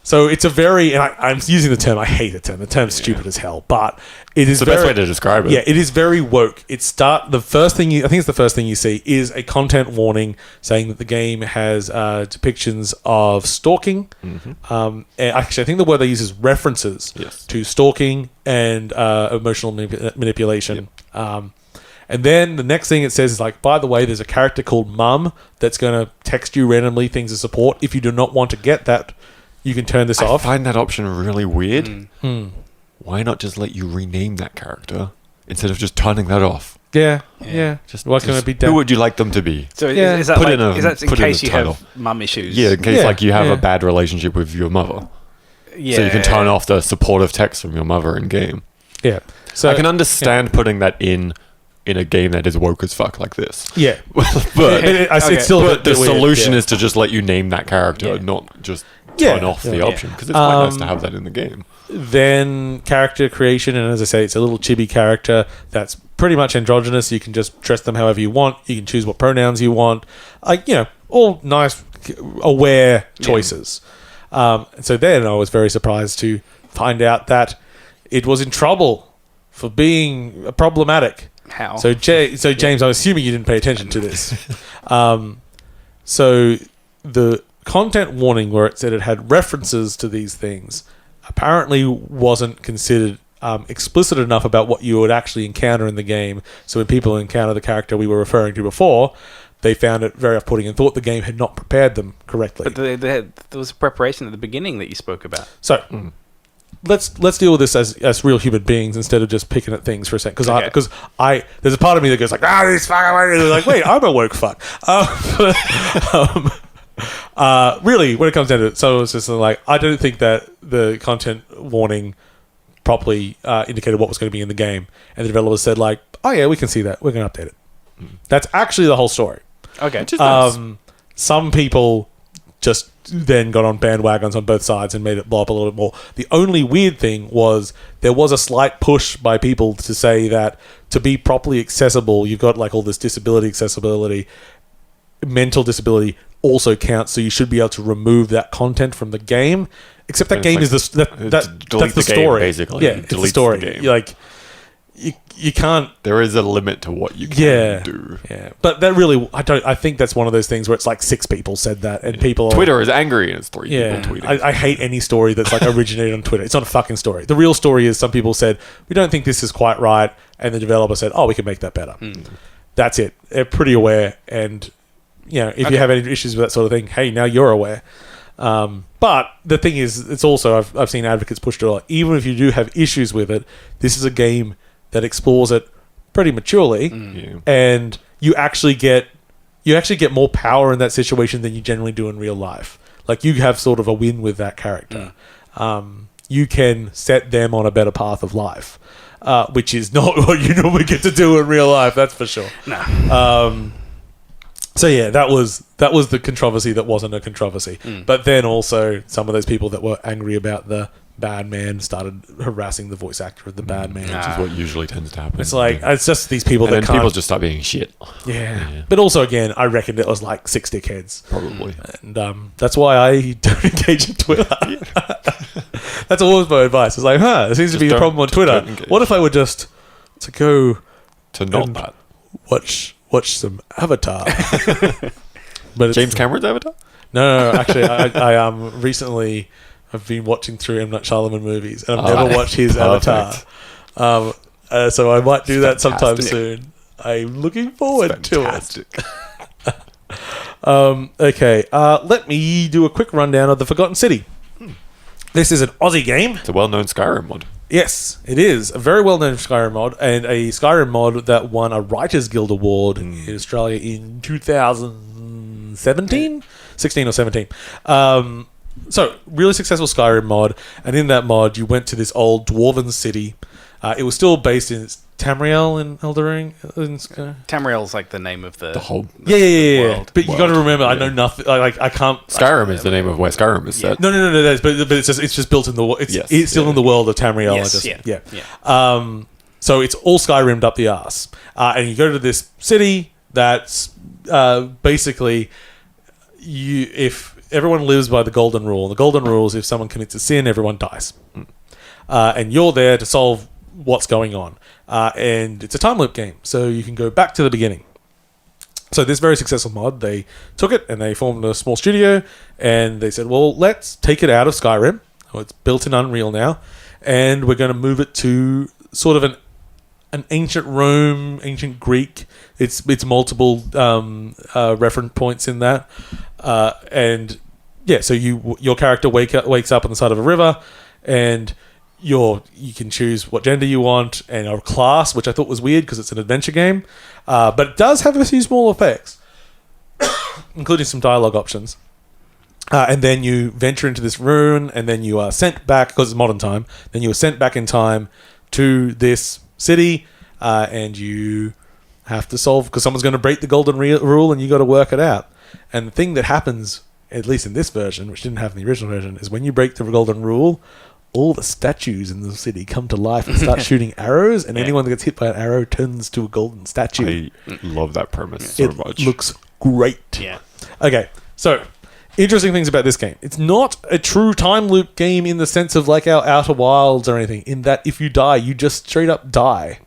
So it's a very, and I'm using the term, I hate the term. The term's stupid as hell, but it is the best way to describe it. Yeah, it is very woke. The first thing I think it's the first thing you see is a content warning saying that the game has depictions of stalking. And actually, I think the word they use is references to stalking and emotional manipulation. And then the next thing it says is by the way, there's a character called Mum that's going to text you randomly things of support. If you do not want to get that, you can turn this off. I find that option really weird. Why not just let you rename that character instead of just turning that off? Yeah. Why can't it be done? Who would you like them to be? So is that in case you title. have mum issues? Yeah, in case you have a bad relationship with your mother. Yeah. So you can turn off the supportive text from your mother in game. Yeah. So I can understand putting that in a game that is woke as fuck like this. Yeah. It's still the solution is to just let you name that character, not just turn off the option, because it's quite nice to have that in the game. Then character creation, and as I say, it's a little chibi character that's pretty much androgynous. You can just dress them however you want. You can choose what pronouns you want. All nice, aware choices. So then I was very surprised to find out that it was in trouble for being problematic. How? So James, I'm assuming you didn't pay attention to this. So the content warning where it said it had references to these things apparently wasn't considered explicit enough about what you would actually encounter in the game. So when people encounter the character we were referring to before, they found it very off-putting and thought the game had not prepared them correctly. But there was a preparation at the beginning that you spoke about. So let's deal with this as real human beings instead of just picking at things for a second. Because there's a part of me that goes this fuck. Wait, I'm a woke fuck. Really, when it comes down to it, so it's just I don't think that the content warning properly indicated what was going to be in the game, and the developers said oh yeah, we can see that, we're going to update it. That's actually the whole story. Okay. Some people just then got on bandwagons on both sides and made it blow up a little bit more. The only weird thing was there was a slight push by people to say that to be properly accessible, you've got all this disability accessibility, mental disability also counts, so you should be able to remove that content from the game. Except that game is that's the story, basically. Yeah, it's the story. The game. You can't. There is a limit to what you can do. Yeah, but that really, I think that's one of those things where it's 6 people said that, and people. Twitter is angry, and it's 3 people tweeting. I hate any story that's originated on Twitter. It's not a fucking story. The real story is some people said we don't think this is quite right, and the developer said, "Oh, we can make that better." That's it. They're pretty aware, and if you have any issues with that sort of thing, hey, now you're aware. But the thing is, it's also I've seen advocates push it a lot. Even if you do have issues with it, this is a game that explores it pretty maturely, and you actually get more power in that situation than you generally do in real life. You have sort of a win with that character. You can set them on a better path of life, which is not what you normally get to do in real life. That's for sure. No. So yeah, that was the controversy that wasn't a controversy. But then also some of those people that were angry about the bad man started harassing the voice actor of the bad man. Which is what usually tends to happen. It's like, it's just these people and that then can't... people just start being shit. Yeah. But also, again, I reckon it was like 6 dickheads. Probably. And that's why I don't engage in Twitter. That's always my advice. It's like, there seems to be a problem on Twitter. What if I were just to go to not and that. watch some Avatar? But James Cameron's Avatar? No. Actually, I recently have been watching through M. Night Shyamalan movies, and I've never watched his Avatar. So I might do that sometime soon. I'm looking forward to it. Okay, let me do a quick rundown of The Forgotten City. This is an Aussie game. It's a well-known Skyrim mod. Yes, it is. A very well-known Skyrim mod, and a Skyrim mod that won a Writers Guild Award in Australia in 2017? 16 or 17. So, really successful Skyrim mod, and in that mod, you went to this old dwarven city. It was still based in Tamriel in Elden Ring. Tamriel's like the name of the whole... Yeah. world. But you got to remember, I know nothing. Like I can't... Skyrim is the name of where Skyrim is set. No. But it's just built in the... It's still in the world of Tamriel. Yes, So it's all Skyrimmed up the arse. And you go to this city that's basically... If everyone lives by the golden rule. The golden rule is if someone commits a sin, everyone dies. And you're there to solve what's going on. And it's a time loop game, so you can go back to the beginning. So this very successful mod, they took it and they formed a small studio, and they said, well, let's take it out of Skyrim. Oh, it's built in Unreal now, and we're going to move it to sort of an ancient Rome, ancient Greek. It's multiple reference points in that. And yeah, so your character wakes up on the side of a river, and you can choose what gender you want and a class, which I thought was weird because it's an adventure game. But it does have a few small effects, including some dialogue options. And then you venture into this ruin, and then you are sent back, because it's modern time, then you are sent back in time to this city, and you have to solve, because someone's going to break the golden rule, and you got to work it out. And the thing that happens, at least in this version, which didn't happen in the original version, is when you break the golden rule, all the statues in the city come to life and start shooting arrows, and anyone that gets hit by an arrow turns to a golden statue. I love that premise so much. It looks great. Yeah. Okay, so interesting things about this game. It's not a true time loop game in the sense of like our Outer Wilds or anything, in that if you die, you just straight up die.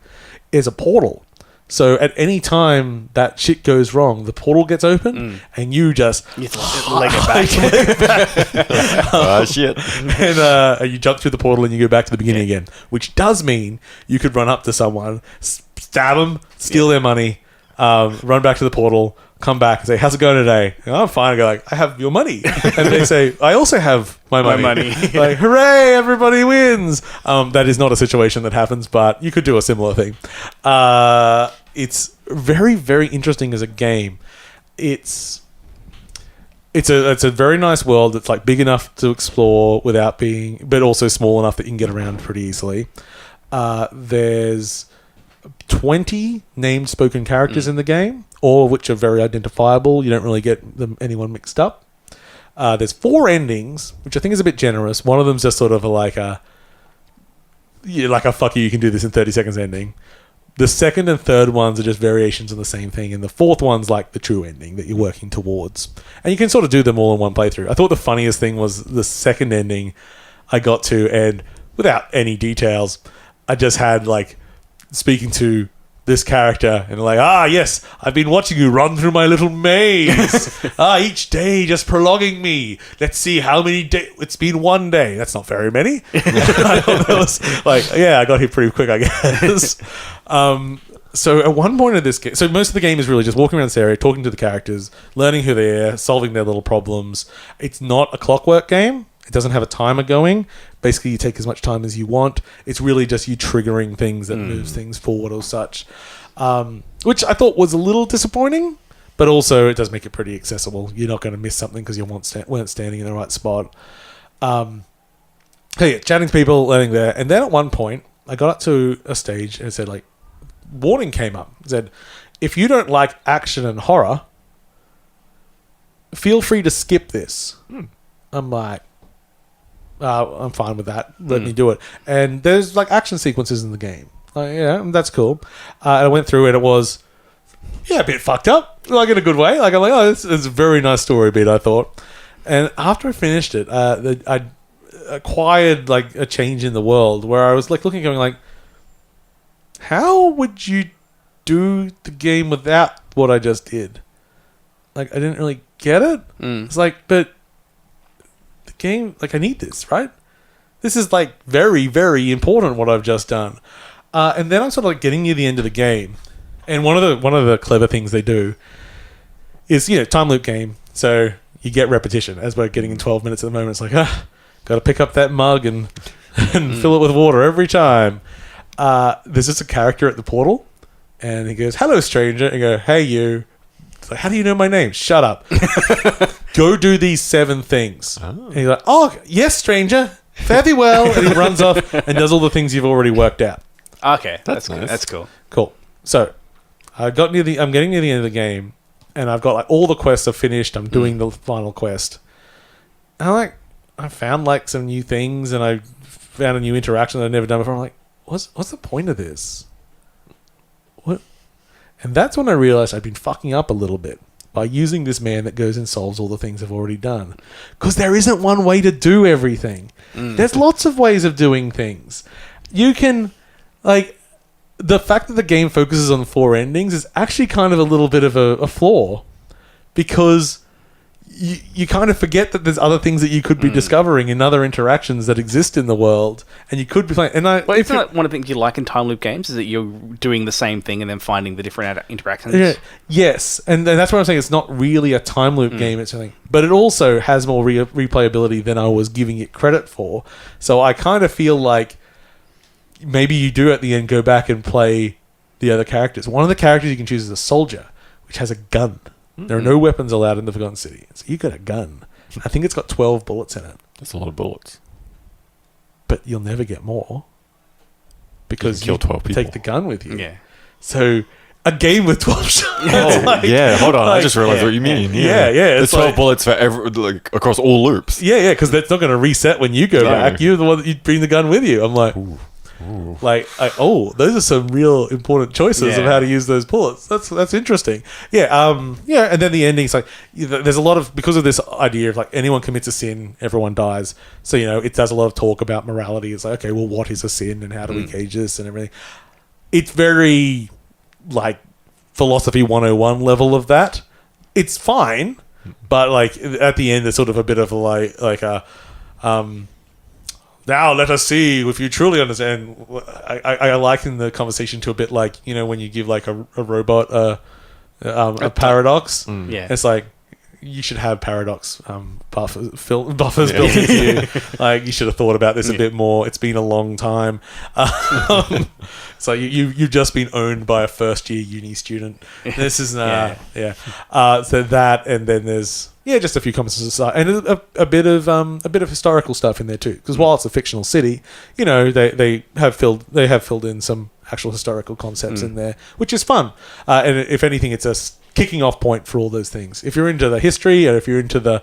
There's a portal. So at any time that shit goes wrong, the portal gets open, and you just leg it back. Shit. And you jump through the portal and you go back to the beginning again, which does mean you could run up to someone, stab them, steal their money, run back to the portal, come back and say, how's it going today? And I'm fine. I go like, I have your money. And they say, I also have my money. Like, hooray, everybody wins. That is not a situation that happens, but you could do a similar thing. It's very, very interesting as a game. It's a very nice world that's like big enough to explore without being, but also small enough that you can get around pretty easily. There's 20 named spoken characters in the game, all of which are very identifiable. You don't really get anyone mixed up. There's 4 endings, which I think is a bit generous. One of them's just sort of like a fuck you can do this in 30 seconds ending. The second and third ones are just variations on the same thing, and the fourth one's like the true ending that you're working towards. And you can sort of do them all in one playthrough. I thought the funniest thing was the second ending I got to, and without any details, I just had like speaking to this character and like, yes, I've been watching you run through my little maze. Each day just prolonging me. Let's see how many days. It's been 1 day. That's not very many. I got here pretty quick, I guess. So at one point of this game, so most of the game is really just walking around this area, talking to the characters, learning who they are, solving their little problems. It's not a clockwork game. It doesn't have a timer going. Basically, you take as much time as you want. It's really just you triggering things that moves things forward or such, which I thought was a little disappointing, but also it does make it pretty accessible. You're not going to miss something because you weren't standing in the right spot. Chatting to people, learning there. And then at one point, I got up to a stage and it said, like, warning came up. It said, if you don't like action and horror, feel free to skip this. I'm like, I'm fine with that. Let me do it. And there's like action sequences in the game. Like, yeah, that's cool. And I went through it. It was, a bit fucked up, like in a good way. Like I'm like, oh, this is a very nice story beat, I thought. And after I finished it, I acquired like a change in the world where I was like looking, going like, how would you do the game without what I just did? Like I didn't really get it. It's like, but the game, like I need this, right? This is like very, very important what I've just done. And then I'm sort of like getting near the end of the game. And one of the clever things they do is, time loop game. So you get repetition. As we're getting in 12 minutes at the moment, it's like, got to pick up that mug and fill it with water every time. There's just a character at the portal, and he goes, "Hello, stranger." And I go, "Hey, you." It's like, "How do you know my name?" "Shut up." "Go do these 7 things." Oh. And he's like, "Oh, yes, stranger. Fare thee well." And he runs off and does all the things you've already worked out. Okay, that's nice. That's cool. Cool. So I'm getting near the end of the game, and I've got like all the quests are finished. I'm doing the final quest. And I found like some new things, and I found a new interaction that I'd never done before. I'm like, what's the point of this? What? And that's when I realized I'd been fucking up a little bit by using this man that goes and solves all the things I've already done. Because there isn't one way to do everything. There's lots of ways of doing things. You can, like, the fact that the game focuses on 4 endings is actually kind of a little bit of a flaw, because you kind of forget that there's other things that you could be discovering in other interactions that exist in the world, and you could be playing. Well, isn't that one of the things you like in time loop games? Is that you're doing the same thing and then finding the different interactions? Yeah, yes, and that's what I'm saying. It's not really a time loop game. It's something, but it also has more replayability than I was giving it credit for. So I kind of feel like maybe you do at the end go back and play the other characters. One of the characters you can choose is a soldier, which has a gun. There are no weapons allowed in the Forgotten City. So you got a gun. I think it's got 12 bullets in it. That's a lot of bullets. But you'll never get more, because you kill 12 people. Take the gun with you. Yeah. So a game with 12 shots. Hold on. I just realized what you mean. Yeah. There's 12 bullets for across all loops. Yeah, because that's not going to reset when you go back. You're the one that you bring the gun with you. I'm like... Ooh. Like, those are some real important choices of how to use those bullets. That's interesting. And then the ending's like, there's a lot of, because of this idea of like anyone commits a sin, everyone dies. So, it does a lot of talk about morality. It's like, okay, well, what is a sin and how do we gauge this and everything? It's very like philosophy 101 level of that. It's fine, but like at the end, there's sort of a bit of now let us see if you truly understand. I liken the conversation to a bit like, when you give like a robot a paradox. It's like, you should have paradox buffers built into you. Like, you should have thought about this a bit more. It's been a long time. So you've just been owned by a first year uni student. This is so that, and then there's just a few comments and a bit of historical stuff in there too. Because while it's a fictional city, they have filled in some actual historical concepts in there, which is fun. And if anything, it's a kicking off point for all those things. If you're into the history, or if you're into the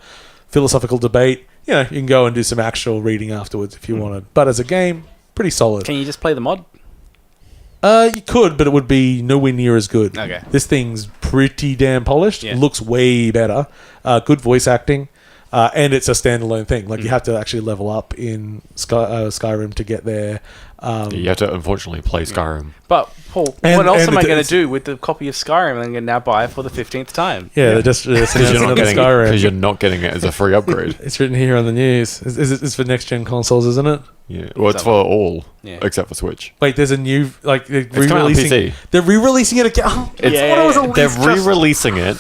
philosophical debate, you can go and do some actual reading afterwards if you wanted. But as a game, pretty solid. Can you just play the mod? You could, but it would be nowhere near as good. Okay. This thing's pretty damn polished. Yeah. Looks way better. Good voice acting. And it's a standalone thing. Like, you have to actually level up in Skyrim to get there. You have to, unfortunately, play Skyrim. But, Paul, what else am I going to do with the copy of Skyrim I'm going to now buy for the 15th time? Yeah, they're just because you're not getting it as a free upgrade. It's written here on the news. It's for next-gen consoles, isn't it? Yeah, well, it's for all, except for Switch. Wait, there's a new, like, they're re-releasing PC. They're re-releasing it again. Oh, they're re-releasing it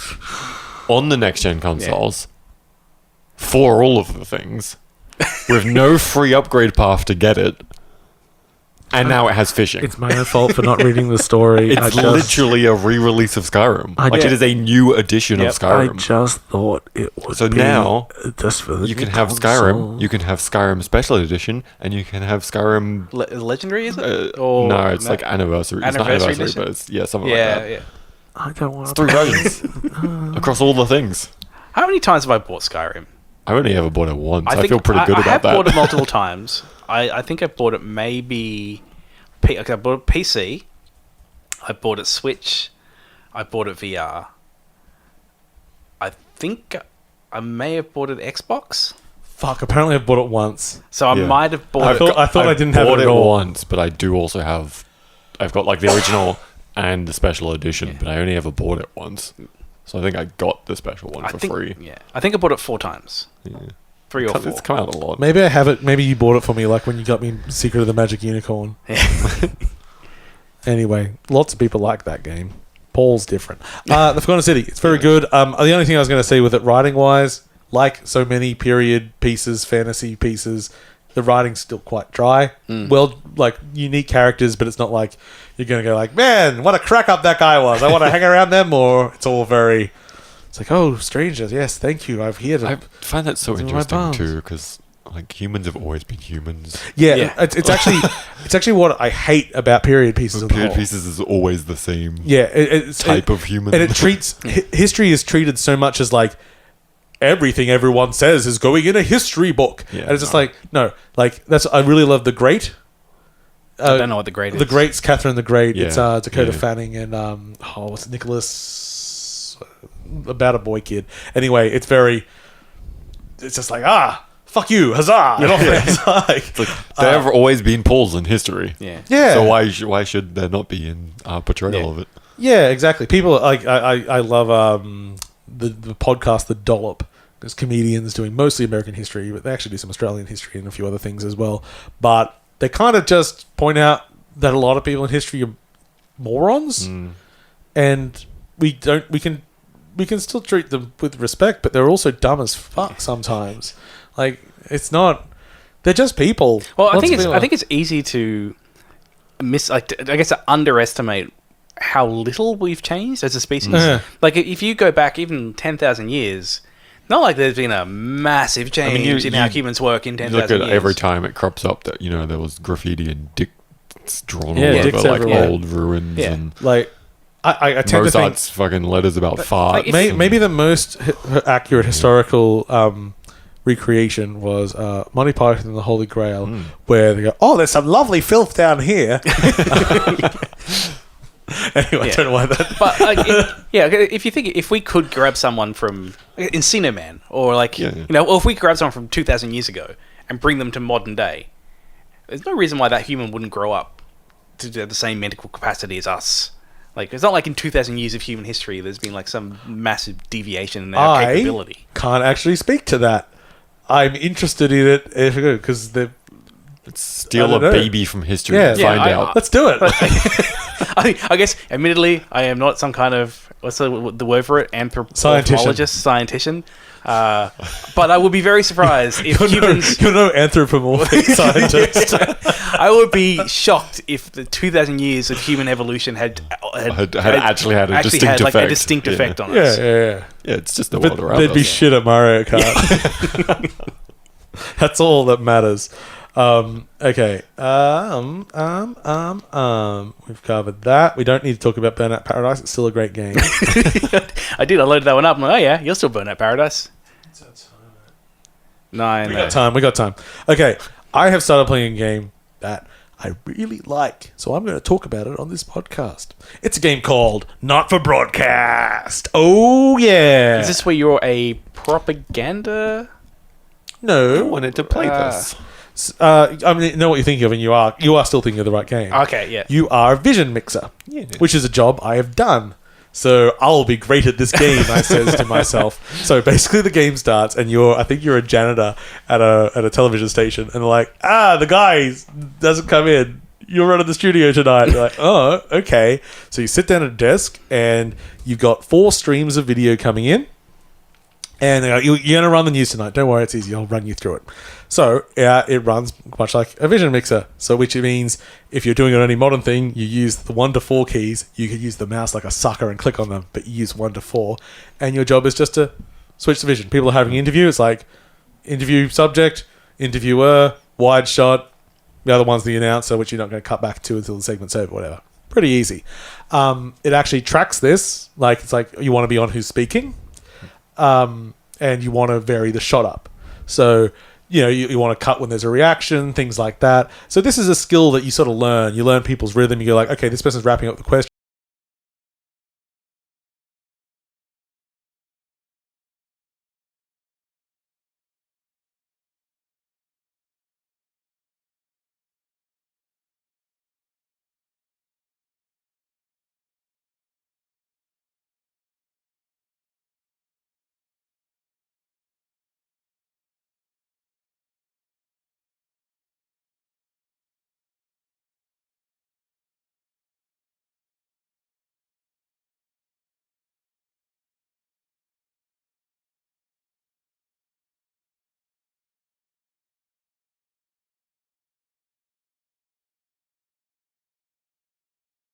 on the next-gen consoles for all of the things, with no free upgrade path to get it. And now it has fishing. It's my own fault for not reading the story. It's literally a re-release of Skyrim. It is a new edition of Skyrim. I just thought it was. So now just for the you can have Skyrim. You can have Skyrim Special Edition, and you can have Skyrim Legendary. Is it? No, it's like Anniversary. It's not Anniversary, edition? But it's something like that. Yeah. I don't want. It's 3 versions across all the things. How many times have I bought Skyrim? I've only ever bought it once. I think feel pretty good I about have that. bought it multiple times. I think I bought it maybe... Okay, I bought it PC. I bought it Switch. I bought it VR. I think I may have bought it Xbox. Fuck, apparently I've bought it once. So I Yeah. might have bought I it... thought I didn't have bought it at all. once, but I do also have... I've got like the original and the special edition, but I only ever bought it once. So I think I got the special one for free. Yeah, I think I bought it 4 times. Yeah. 3 or 4. It's come out a lot. Maybe I have it. Maybe you bought it for me, like when you got me Secret of the Magic Unicorn. Anyway, lots of people like that game. Paul's different. The Forgotten City. It's very good. The only thing I was going to say with it, writing-wise, like so many period pieces, fantasy pieces, the writing's still quite dry. Well, like, unique characters, but it's not like you're going to go like, man, what a crack up that guy was. I want to hang around them more. It's all very... It's like, oh, strangers, yes, thank you. I'm here to... I find that so do my interesting palms. too, because like humans have always been humans. Yeah. It's actually what I hate about period pieces. But period pieces is always the same it's type of human. and it treats history is treated so much as like everything everyone says is going in a history book, Yeah, and it's just like no, like that's I really love The Great. I don't know what The Great is. The Great's Catherine the Great. Yeah, It's Dakota yeah. Fanning and what's it, Nicholas about a boy kid. Anyway, it's just like fuck you, huzzah! And off it's like, There have always been Pauls in history. Yeah. yeah. So why should there not be in our portrayal of it? Yeah, exactly. People like I love the podcast The Dollop. There's comedians doing mostly American history, but they actually do some Australian history and a few other things as well. But they kind of just point out that a lot of people in history are morons, and we can still treat them with respect, but they're also dumb as fuck sometimes. Like it's not. They're just people. Well, I Lots think of people- it's easy to to underestimate how little we've changed as a species. Yeah. Like if you go back even 10,000 years, not like there's been a massive change in how humans work in You 10,000 look at years. every time it crops up that there was graffiti and dicks drawn Yeah, all dicks over like everywhere. old ruins Yeah. and like I tend to think Mozart's fucking letters about farts. like, Maybe, maybe the most accurate historical recreation was Monty Python and the Holy Grail, where they go, "Oh, there's some lovely filth down here." Anyway, I don't know why that. But if you think if we could grab someone from Encino Man, or or if we grab someone from 2,000 years ago and bring them to modern day, there's no reason why that human wouldn't grow up to the same mental capacity as us. Like it's not like in 2,000 years of human history, there's been like some massive deviation in our capability. Can't actually speak to that. I'm interested in it because the Steal I a don't know. baby from history Yeah. and Yeah, find out. let's do it. I guess, admittedly, I am not some kind of what's the word for it? Anthropologist, scientician. But I would be very surprised if humans. You're no anthropomorphic scientist. I would be shocked if the 2,000 years of human evolution had actually had a distinct like a effect. distinct Yeah. effect on Yeah, us. yeah. Yeah, it's just the But world around they'd be us. shit at Mario Kart. That's all that matters. Okay. We've covered that. We don't need to talk about Burnout Paradise. It's still a great game. I did. I loaded that one up. I'm like, oh yeah, you're still Burnout Paradise. No, We got time. Okay. I have started playing a game that I really like, so I'm going to talk about it on this podcast. It's a game called Not for Broadcast. Oh, yeah. Is this where you're a propaganda? No. I wanted to play this. I mean, I know what you're thinking of, and you are still thinking of the right game. Okay, yeah. You are a vision mixer, which is a job I have done. So I'll be great at this game, I says to myself. So basically the game starts and I think you're a janitor at a television station, and they're like, the guy doesn't come in. You're running the studio tonight. You're like, oh, okay. So you sit down at a desk and you've got 4 streams of video coming in. And they're like, you're going to run the news tonight. Don't worry, it's easy. I'll run you through it. So it runs much like a vision mixer. So which means if you're doing it on any modern thing, you use the 1 to 4 keys. You could use the mouse like a sucker and click on them, but you use 1 to 4. And your job is just to switch the vision. People are having an interview. It's like interview subject, interviewer, wide shot. The other one's the announcer, which you're not going to cut back to until the segment's over, whatever. Pretty easy. It actually tracks this. Like it's like you want to be on who's speaking. And you want to vary the shot up. So, you want to cut when there's a reaction, things like that. So this is a skill that you sort of learn. You learn people's rhythm. You go like, okay, this person's wrapping up the question.